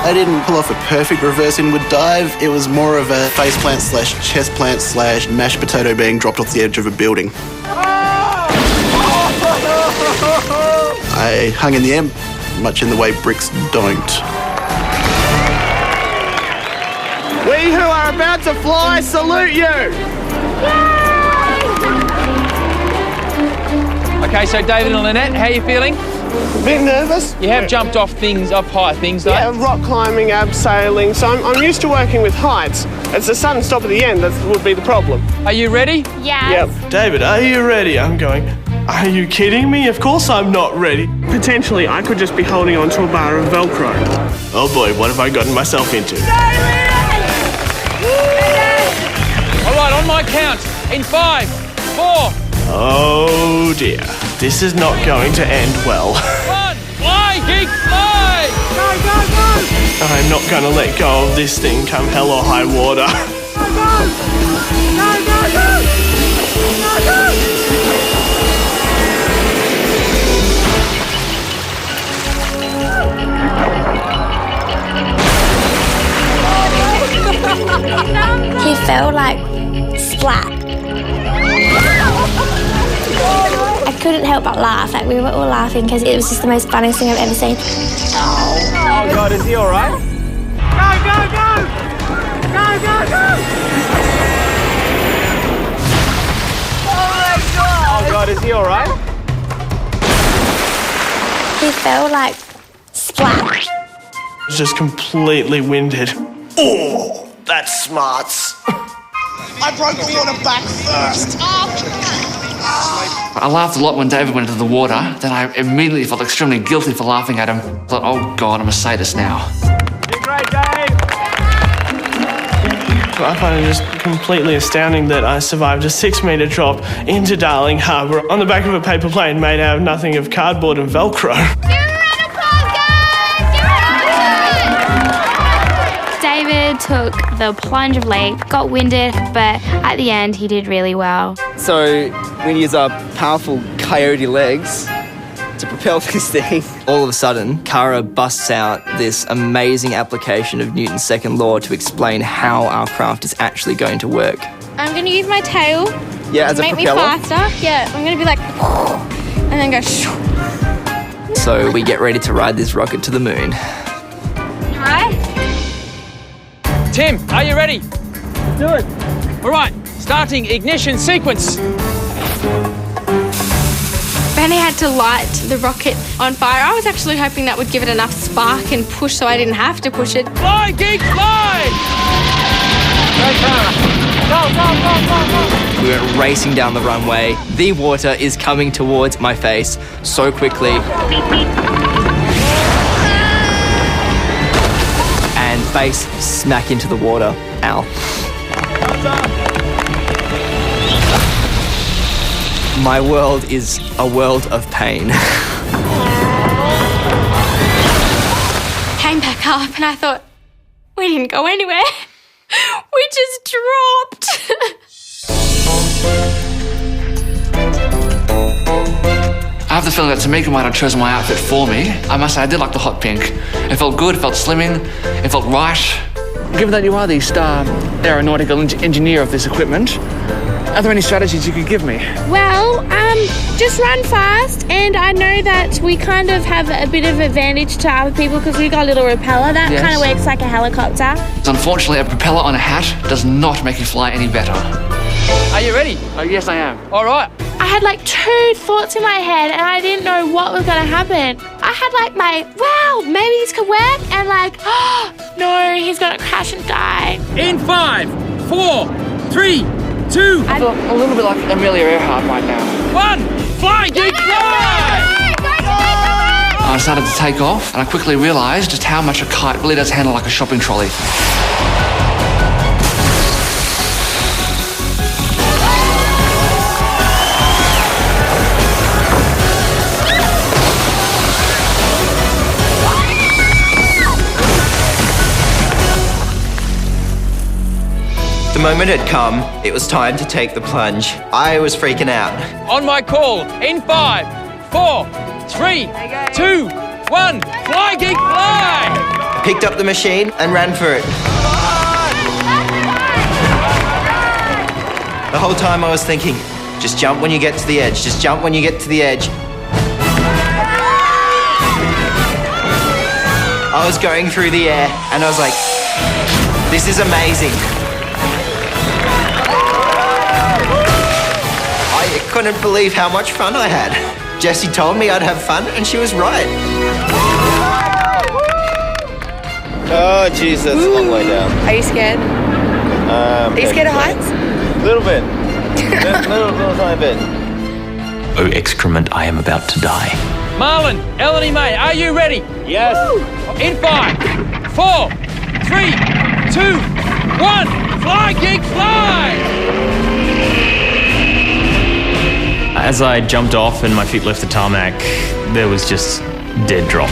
Speaker 11: I didn't pull off a perfect reverse inward dive. It was more of a faceplant / chest plant / mashed potato being dropped off the edge of a building. I hung in the air, much in the way bricks don't.
Speaker 18: We who are about to fly salute you! Okay, so David and Lynette, how are you feeling?
Speaker 10: A bit nervous.
Speaker 18: You have jumped off high things, though.
Speaker 10: Yeah, rock climbing, abseiling, so I'm used to working with heights. It's the sudden stop at the end that would be the problem.
Speaker 18: Are you ready?
Speaker 15: Yes.
Speaker 10: Yep. David, are you ready? I'm going, are you kidding me? Of course I'm not ready. Potentially, I could just be holding onto a bar of Velcro. Oh boy, what have I gotten myself into?
Speaker 12: All right, on my count. In 5, 4.
Speaker 10: Oh dear, this is not going to end well.
Speaker 12: 1, fly, Geek, fly!
Speaker 10: Go! I'm not going to let go of this thing come hell or high water.
Speaker 5: He fell like splat. I couldn't help but laugh. Like, we were all laughing because it was just the most funniest thing I've ever seen.
Speaker 6: Oh God, is he all right? Go, go, go! Go, go, go! Oh my God! Oh God, is he all right?
Speaker 5: He fell like splat.
Speaker 10: Just completely winded.
Speaker 6: Oh, that's smarts. I broke the water back first.
Speaker 2: I laughed a lot when David went into the water. Then I immediately felt extremely guilty for laughing at him. I thought, oh God, I'm a sadist now.
Speaker 6: You're great, Dave.
Speaker 10: I find it just completely astounding that I survived a 6-metre drop into Darling Harbour on the back of a paper plane made out of nothing of cardboard and Velcro.
Speaker 15: David took the plunge of leap, got winded, but at the end he did really well.
Speaker 3: So we use our powerful coyote legs to propel this thing. All of a sudden, Kara busts out this amazing application of Newton's second law to explain how our craft is actually going to work.
Speaker 15: I'm going to use my tail
Speaker 3: Yeah, as a
Speaker 15: make
Speaker 3: propeller.
Speaker 15: me faster. Yeah, I'm going to be like, and then go.
Speaker 3: So we get ready to ride this rocket to the moon.
Speaker 15: Right?
Speaker 12: Tim, are you ready? Do it. All right, starting ignition sequence.
Speaker 15: Benny had to light the rocket on fire. I was actually hoping that would give it enough spark and push so I didn't have to push it.
Speaker 12: Fly, Geek, fly! Go, go, go, go, go!
Speaker 3: We went racing down the runway. The water is coming towards my face so quickly. And face smack into the water. Ow. My world is a world of pain.
Speaker 15: Came back up and I thought, we didn't go anywhere. We just dropped.
Speaker 2: I have the feeling that Tamika might have chosen my outfit for me. I must say, I did like the hot pink. It felt good, it felt slimming, it felt right. Given that you are the star aeronautical engineer of this equipment, are there any strategies you could give me?
Speaker 5: Well, just run fast, and I know that we kind of have a bit of advantage to other people because we got a little repeller that
Speaker 2: Yes.
Speaker 5: kind of works like a helicopter.
Speaker 2: Unfortunately, a propeller on a hat does not make you fly any better.
Speaker 12: Are you ready?
Speaker 2: Oh, yes, I am.
Speaker 12: All right.
Speaker 5: I had like 2 thoughts in my head, and I didn't know what was going to happen. I had like wow, maybe this could work, and like, oh, no, he's going to crash and die.
Speaker 12: In 5, 4, 3, 2.
Speaker 2: I feel a little bit like Amelia Earhart right now.
Speaker 12: 1, fly, Geek, fly!
Speaker 2: I started to take off, and I quickly realised just how much a kite really does handle like a shopping trolley.
Speaker 17: The moment had come. It was time to take the plunge. I was freaking out.
Speaker 12: On my call, in 5, 4, 3, 2, 1, fly, Geek, fly!
Speaker 17: Picked up the machine and ran for it. The whole time I was thinking, just jump when you get to the edge, just jump when you get to the edge. I was going through the air and I was like, this is amazing. I couldn't believe how much fun I had. Jessie told me I'd have fun and she was right.
Speaker 6: Oh, jeez, that's a long way down.
Speaker 4: Are you scared? Are you scared of heights?
Speaker 6: A little bit. little tiny bit.
Speaker 8: Oh, excrement, I am about to die.
Speaker 12: Marlon, Eleni May, are you ready?
Speaker 6: Yes.
Speaker 12: In 5, 4, 3, 2, 1, fly, Geek, fly!
Speaker 8: As I jumped off and my feet left the tarmac, there was just dead drop.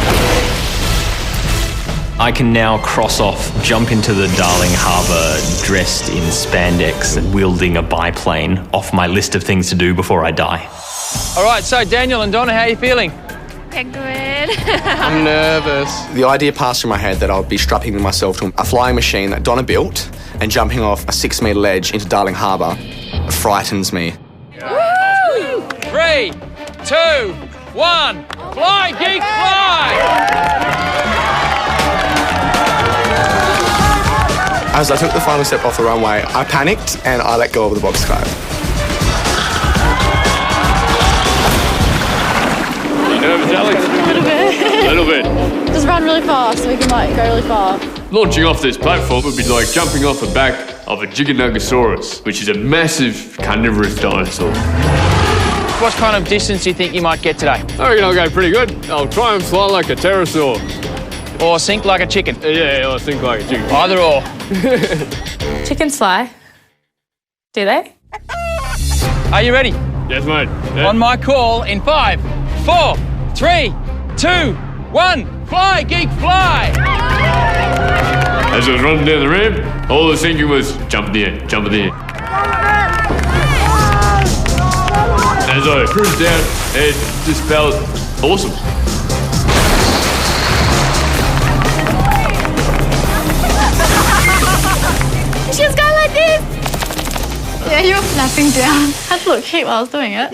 Speaker 8: I can now cross off, jump into the Darling Harbour dressed in spandex and wielding a biplane off my list of things to do before I die.
Speaker 12: All right, so Daniel and Donna, how are you feeling?
Speaker 15: Yeah, good.
Speaker 9: I'm nervous. The idea passed through my head that I would be strapping myself to a flying machine that Donna built and jumping off a 6-metre ledge into Darling Harbour frightens me.
Speaker 12: 3, 2, 2, 1. Fly, Geek, fly!
Speaker 9: As I took the final step off the runway, I panicked and I let go of the box skirt.
Speaker 16: You nervous, Alex?
Speaker 7: A little bit. Just run really fast so we can like go really far.
Speaker 16: Launching off this platform would be like jumping off the back of a Giganotosaurus, which is a massive carnivorous dinosaur.
Speaker 12: What kind of distance do you think you might get today?
Speaker 16: I reckon I'll go pretty good. I'll try and fly like a pterosaur.
Speaker 12: Or sink like a chicken?
Speaker 16: Yeah, or sink like a chicken.
Speaker 12: Either or.
Speaker 14: Chickens fly. Do they?
Speaker 12: Are you ready?
Speaker 16: Yes, mate. Yeah.
Speaker 12: On my call in 5, 4, 3, 2, 1. Fly, Geek, fly!
Speaker 16: As I was running down the ramp, all I was thinking was, jump in the air, jump in the air. As I cruised down, it just felt awesome.
Speaker 15: She was going like this.
Speaker 13: Yeah, you were flapping down.
Speaker 7: I had to look cute while I was doing it.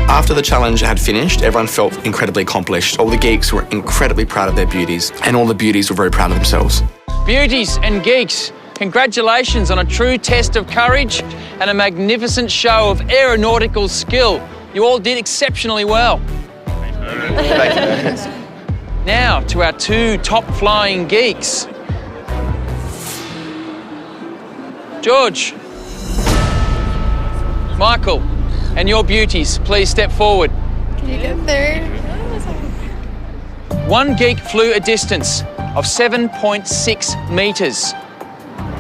Speaker 9: After the challenge had finished, everyone felt incredibly accomplished. All the geeks were incredibly proud of their beauties, and all the beauties were very proud of themselves.
Speaker 12: Beauties and geeks, congratulations on a true test of courage and a magnificent show of aeronautical skill. You all did exceptionally well. Now to our 2 top flying geeks. George, Michael, and your beauties, please step forward.
Speaker 13: Can you get through?
Speaker 12: One geek flew a distance of 7.6 metres.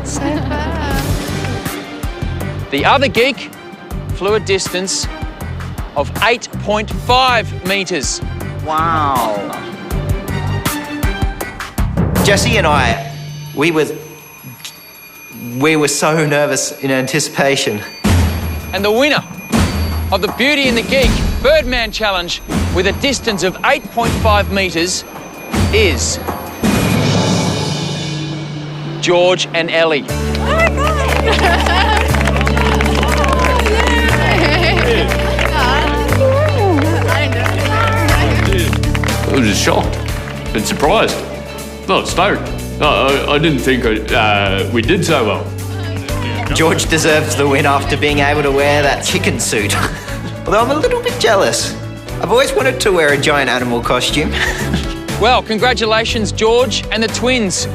Speaker 13: So far.
Speaker 12: The other geek flew a distance of 8.5 metres.
Speaker 17: Wow. Jesse and I, we were so nervous in anticipation.
Speaker 12: And the winner of the Beauty and the Geek Birdman Challenge with a distance of 8.5 metres is George and Ellie.
Speaker 13: Oh my God!
Speaker 16: I was just shocked and surprised. No, stoked. I didn't think we did so well.
Speaker 17: George deserves the win after being able to wear that chicken suit. Although I'm a little bit jealous. I've always wanted to wear a giant animal costume.
Speaker 12: Well, congratulations, George and the twins.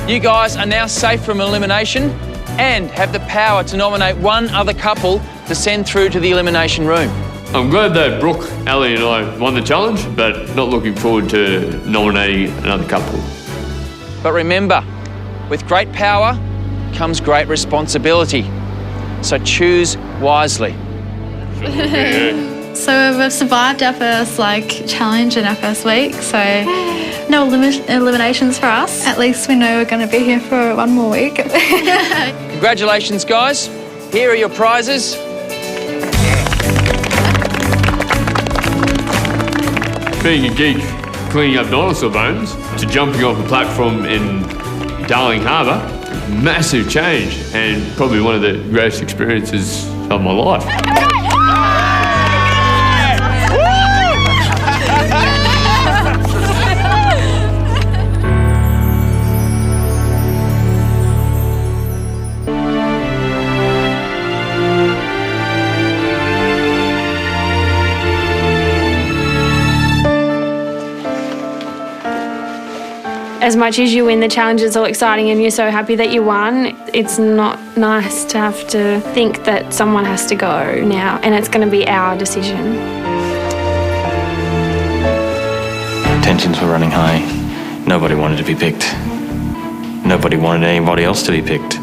Speaker 12: You guys are now safe from elimination and have the power to nominate one other couple to send through to the elimination room.
Speaker 16: I'm glad that Brooke, Ali and I won the challenge, but not looking forward to nominating another couple.
Speaker 12: But remember, with great power comes great responsibility. So choose wisely.
Speaker 13: So we've survived our first challenge in our first week, so no eliminations for us. At least we know we're going to be here for one more week.
Speaker 12: Congratulations, guys. Here are your prizes.
Speaker 16: Being a geek, cleaning up dinosaur bones, to jumping off a platform in Darling Harbour, massive change and probably one of the greatest experiences of my life.
Speaker 21: As much as you win the challenge, it's all exciting and you're so happy that you won, it's not nice to have to think that someone has to go now and it's going to be our decision.
Speaker 8: Tensions were running high. Nobody wanted to be picked. Nobody wanted anybody else to be picked.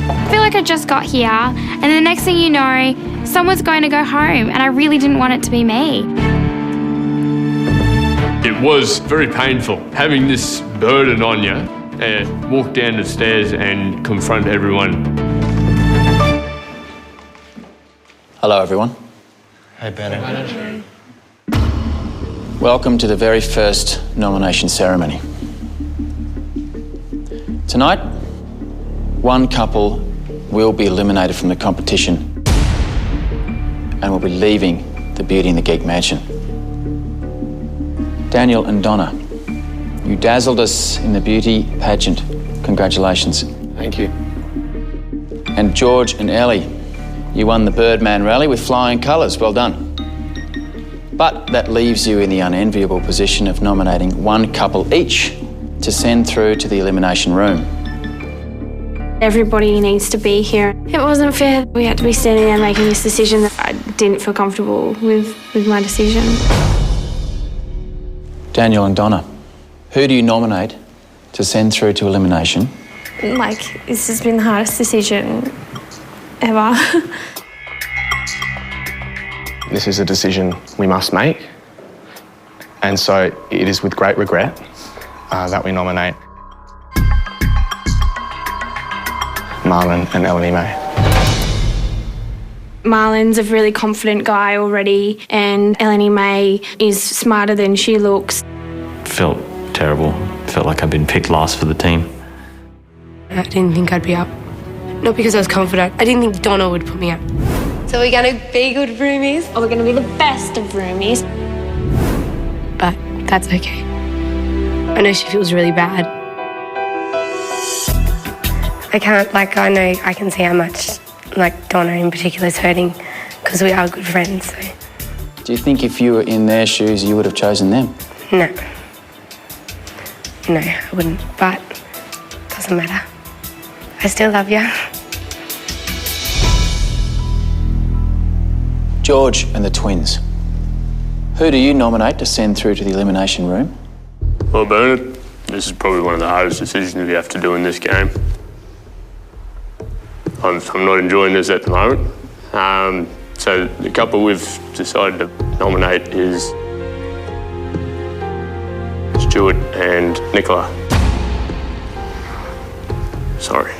Speaker 15: I feel like I just got here, and the next thing you know, someone's going to go home, and I really didn't want it to be me.
Speaker 16: It was very painful having this burden on you and walk down the stairs and confront everyone.
Speaker 12: Hello, everyone.
Speaker 17: Hey, Bennett.
Speaker 12: Welcome to the very first nomination ceremony. Tonight, one couple
Speaker 19: will be eliminated from the competition and will be leaving the Beauty and the Geek mansion. Daniel and Donna, you dazzled us in the beauty pageant. Congratulations.
Speaker 18: Thank you.
Speaker 19: And George and Ellie, you won the Birdman rally with flying colours. Well done. But that leaves you in the unenviable position of nominating one couple each to send through to the elimination room.
Speaker 21: Everybody needs to be here. It wasn't fair. We had to be standing there making this decision that I didn't feel comfortable with my decision.
Speaker 19: Daniel and Donna, who do you nominate to send through to elimination?
Speaker 21: Like, this has been the hardest decision ever.
Speaker 9: This is a decision we must make, and so it is with great regret that we nominate Marlon and Eleni May.
Speaker 21: Marlon's a really confident guy already, and Eleni May is smarter than she looks.
Speaker 8: Felt terrible. Felt like I'd been picked last for the team.
Speaker 4: I didn't think I'd be up. Not because I was confident. I didn't think Donna would put me up. So we're going to be good roomies?
Speaker 21: Or we're going to be the best of roomies?
Speaker 4: But that's okay. I know she feels really bad. I know I can see how much, Donna in particular is hurting because we are good friends, so.
Speaker 19: Do you think if you were in their shoes, you would have chosen them?
Speaker 4: No. No, I wouldn't, but it doesn't matter. I still love you.
Speaker 19: George and the twins, who do you nominate to send through to the elimination room?
Speaker 16: Well, Bernard, this is probably one of the hardest decisions we have to do in this game. I'm not enjoying this at the moment. So the couple we've decided to nominate is Stuart and Nicola. Sorry.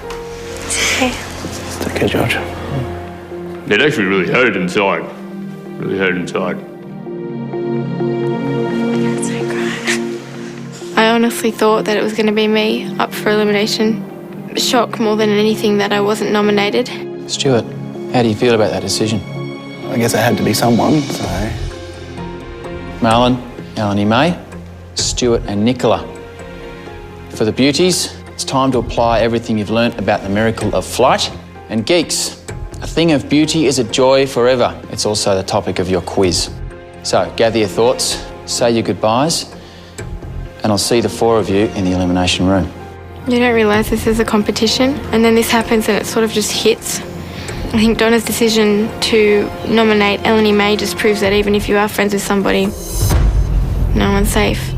Speaker 4: It's okay.
Speaker 11: It's okay, George.
Speaker 16: It actually really hurt inside. Really hurt inside.
Speaker 5: I honestly thought that it was going to be me up for elimination. Shock more than anything that I wasn't nominated.
Speaker 19: Stuart, how do you feel about that decision?
Speaker 11: I guess it had to be someone, so.
Speaker 19: Marlon, Eleni May, Stuart and Nicola. For the beauties, it's time to apply everything you've learnt about the miracle of flight. And geeks, a thing of beauty is a joy forever. It's also the topic of your quiz. So gather your thoughts, say your goodbyes, and I'll see the four of you in the elimination room.
Speaker 5: You don't realise this is a competition, and then this happens and it sort of just hits. I think Donna's decision to nominate Eleni May just proves that even if you are friends with somebody, no one's safe.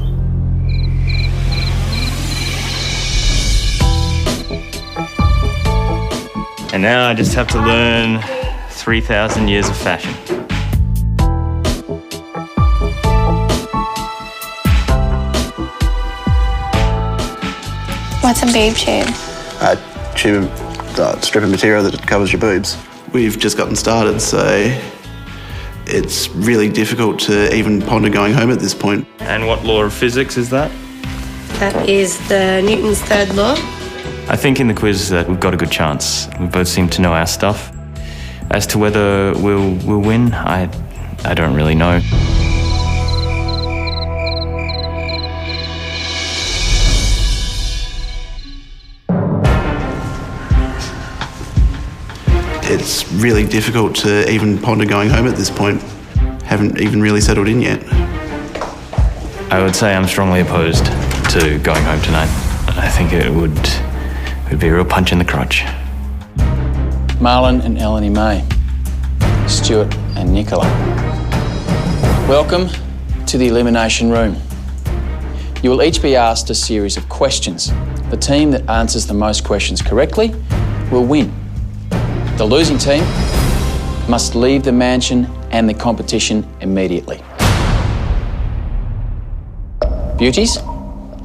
Speaker 8: And now I just have to learn 3,000 years of fashion.
Speaker 1: What's a boob tube?
Speaker 11: Strip of material that covers your boobs. We've just gotten started, so it's really difficult to even ponder going home at this point.
Speaker 8: And what law of physics is that?
Speaker 4: That is the Newton's third law.
Speaker 8: I think in the quiz that we've got a good chance. We both seem to know our stuff. As to whether we'll win, I don't really know.
Speaker 11: It's really difficult to even ponder going home at this point. Haven't even really settled in yet.
Speaker 8: I would say I'm strongly opposed to going home tonight. I think it would be a real punch in the crotch.
Speaker 19: Marlon and Eleni May, Stuart and Nicola. Welcome to the elimination room. You will each be asked a series of questions. The team that answers the most questions correctly will win. The losing team must leave the mansion and the competition immediately. Beauties,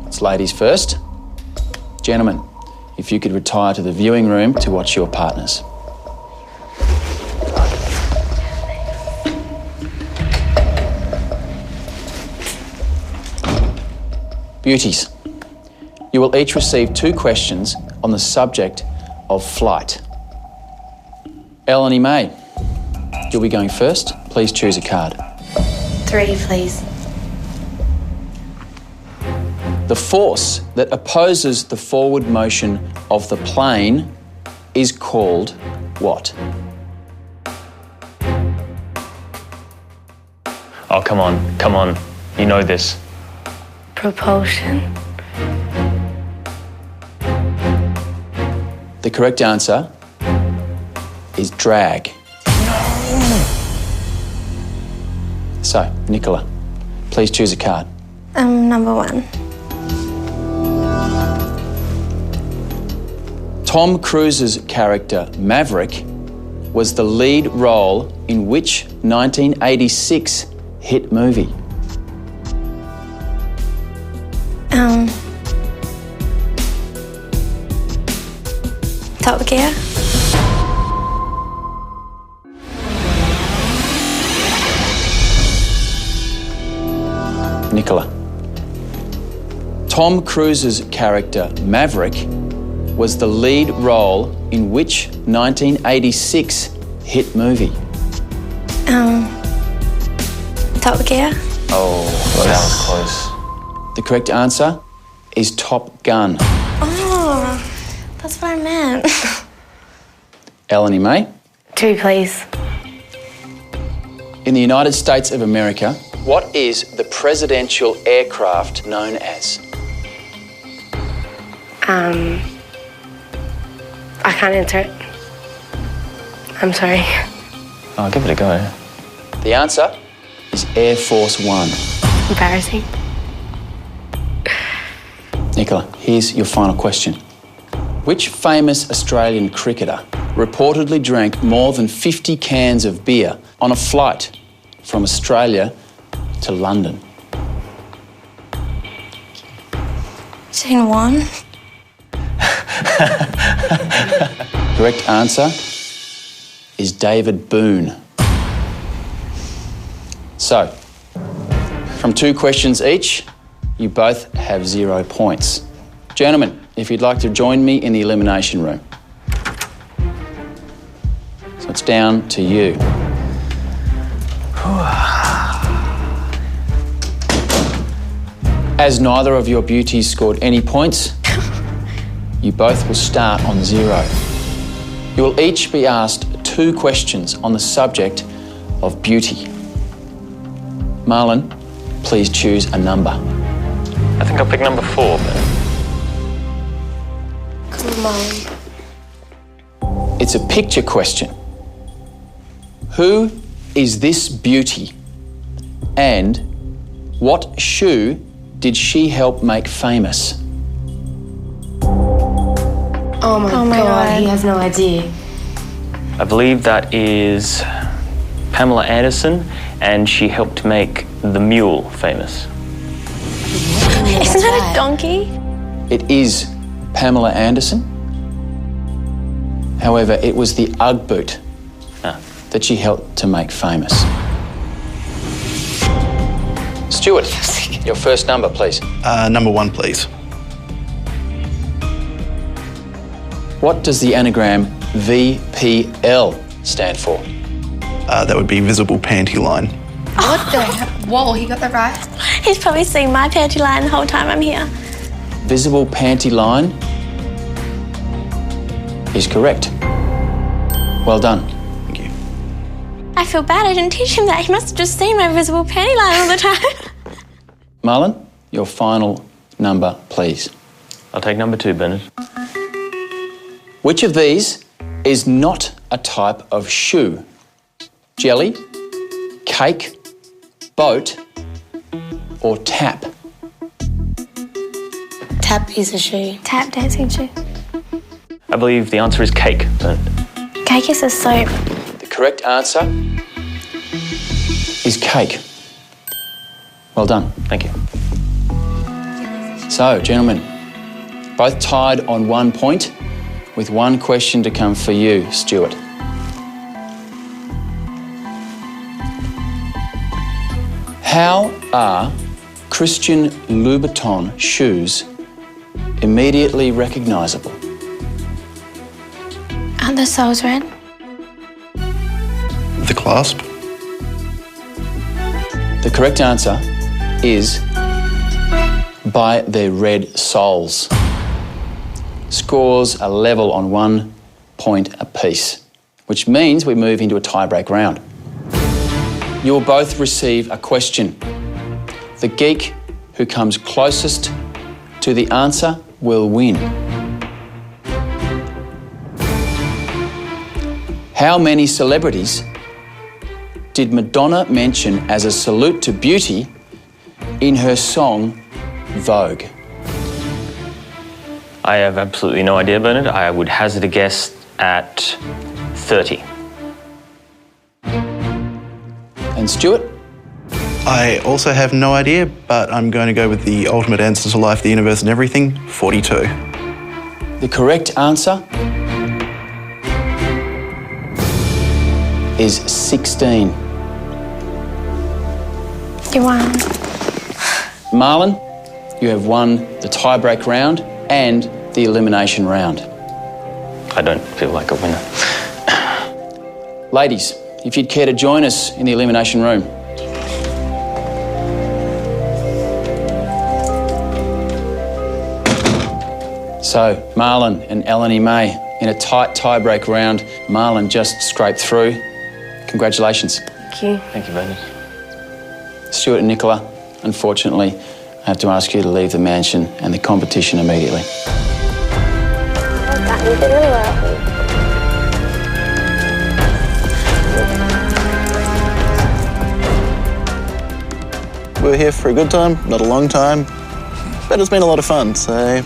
Speaker 19: it's ladies first. Gentlemen, if you could retire to the viewing room to watch your partners. Beauties, you will each receive 2 questions on the subject of flight. Eleni May, you'll be going first. Please choose a card.
Speaker 4: 3, please.
Speaker 19: The force that opposes the forward motion of the plane is called what?
Speaker 8: Oh, come on. You know this.
Speaker 4: Propulsion.
Speaker 19: The correct answer is drag. So, Nicola, please choose a card.
Speaker 4: Number 1.
Speaker 19: Tom Cruise's character, Maverick, was the lead role in which 1986 hit movie?
Speaker 4: Top Gear.
Speaker 19: Nicola. Tom Cruise's character, Maverick, was the lead role in which 1986 hit movie?
Speaker 4: Top Gear.
Speaker 8: Oh, that was close.
Speaker 19: The correct answer is Top Gun.
Speaker 4: Oh, that's what I meant.
Speaker 19: Eleni May.
Speaker 4: 2, please.
Speaker 19: In the United States of America, what is the presidential aircraft known as?
Speaker 4: I can't answer it. I'm sorry.
Speaker 8: Oh, give it a go.
Speaker 19: The answer is Air Force One.
Speaker 4: Embarrassing.
Speaker 19: Nicola, here's your final question. Which famous Australian cricketer reportedly drank more than 50 cans of beer on a flight from Australia to London?
Speaker 4: Shane Warne.
Speaker 19: Correct answer is David Boone. So, from 2 questions each, you both have 0 points. Gentlemen, if you'd like to join me in the elimination room. So it's down to you. As neither of your beauties scored any points, you both will start on 0. You will each be asked 2 questions on the subject of beauty. Marlon, please choose a number.
Speaker 8: I think I'll pick number 4, but...
Speaker 4: Come on.
Speaker 19: It's a picture question. Who is this beauty? And what shoe did she help make famous?
Speaker 4: Oh my God, he has no idea.
Speaker 8: I believe that is Pamela Anderson, and she helped make the mule famous.
Speaker 4: Isn't that a donkey?
Speaker 19: It is Pamela Anderson. However, it was the Ugg boot that she helped to make famous. Stuart, your first number, please.
Speaker 11: Number 1, please.
Speaker 19: What does the anagram VPL stand for?
Speaker 11: That would be visible panty line.
Speaker 1: What the heck? Whoa, he got that right.
Speaker 4: He's probably seen my panty line the whole time I'm here.
Speaker 19: Visible panty line is correct. Well done.
Speaker 11: Thank you.
Speaker 4: I feel bad I didn't teach him that. He must have just seen my visible panty line all the time.
Speaker 19: Marlon, your final number, please.
Speaker 8: I'll take number 2, Bernard.
Speaker 19: Which of these is not a type of shoe? Jelly, cake, boat, or tap?
Speaker 4: Tap is a shoe. Tap dancing shoe.
Speaker 8: I believe the answer is cake, Bernard.
Speaker 4: Cake is a soap.
Speaker 19: The correct answer is cake. Well done.
Speaker 8: Thank you.
Speaker 19: So, gentlemen, both tied on 1 point, with 1 question to come for you, Stuart. How are Christian Louboutin shoes immediately recognisable?
Speaker 4: Aren't the soles red?
Speaker 11: clasp.
Speaker 19: The correct answer is by their red soles. Scores are level on 1 point apiece, which means we move into a tie-break round. You will both receive a question. The geek who comes closest to the answer will win. How many celebrities did Madonna mention as a salute to beauty in her song Vogue?
Speaker 8: I have absolutely no idea, Bernard. I would hazard a guess at 30.
Speaker 19: And Stuart?
Speaker 11: I also have no idea, but I'm going to go with the ultimate answer to life, the universe and everything, 42.
Speaker 19: The correct answer is 16.
Speaker 15: You won.
Speaker 19: Marlon, you have won the tie-break round and the elimination round.
Speaker 8: I don't feel like a winner.
Speaker 19: Ladies, if you'd care to join us in the elimination room. So, Marlon and Eleni May in a tight tie-break round. Marlon just scraped through. Congratulations.
Speaker 4: Thank you.
Speaker 8: Thank you, Bernard.
Speaker 19: Stuart and Nicola, unfortunately, I have to ask you to leave the mansion and the competition immediately.
Speaker 4: You did really well.
Speaker 11: We're here for a good time, not a long time, but it's been a lot of fun, so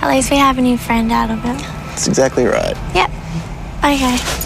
Speaker 15: At least we have a new friend out of it.
Speaker 11: that's exactly right.
Speaker 15: Yep. Okay.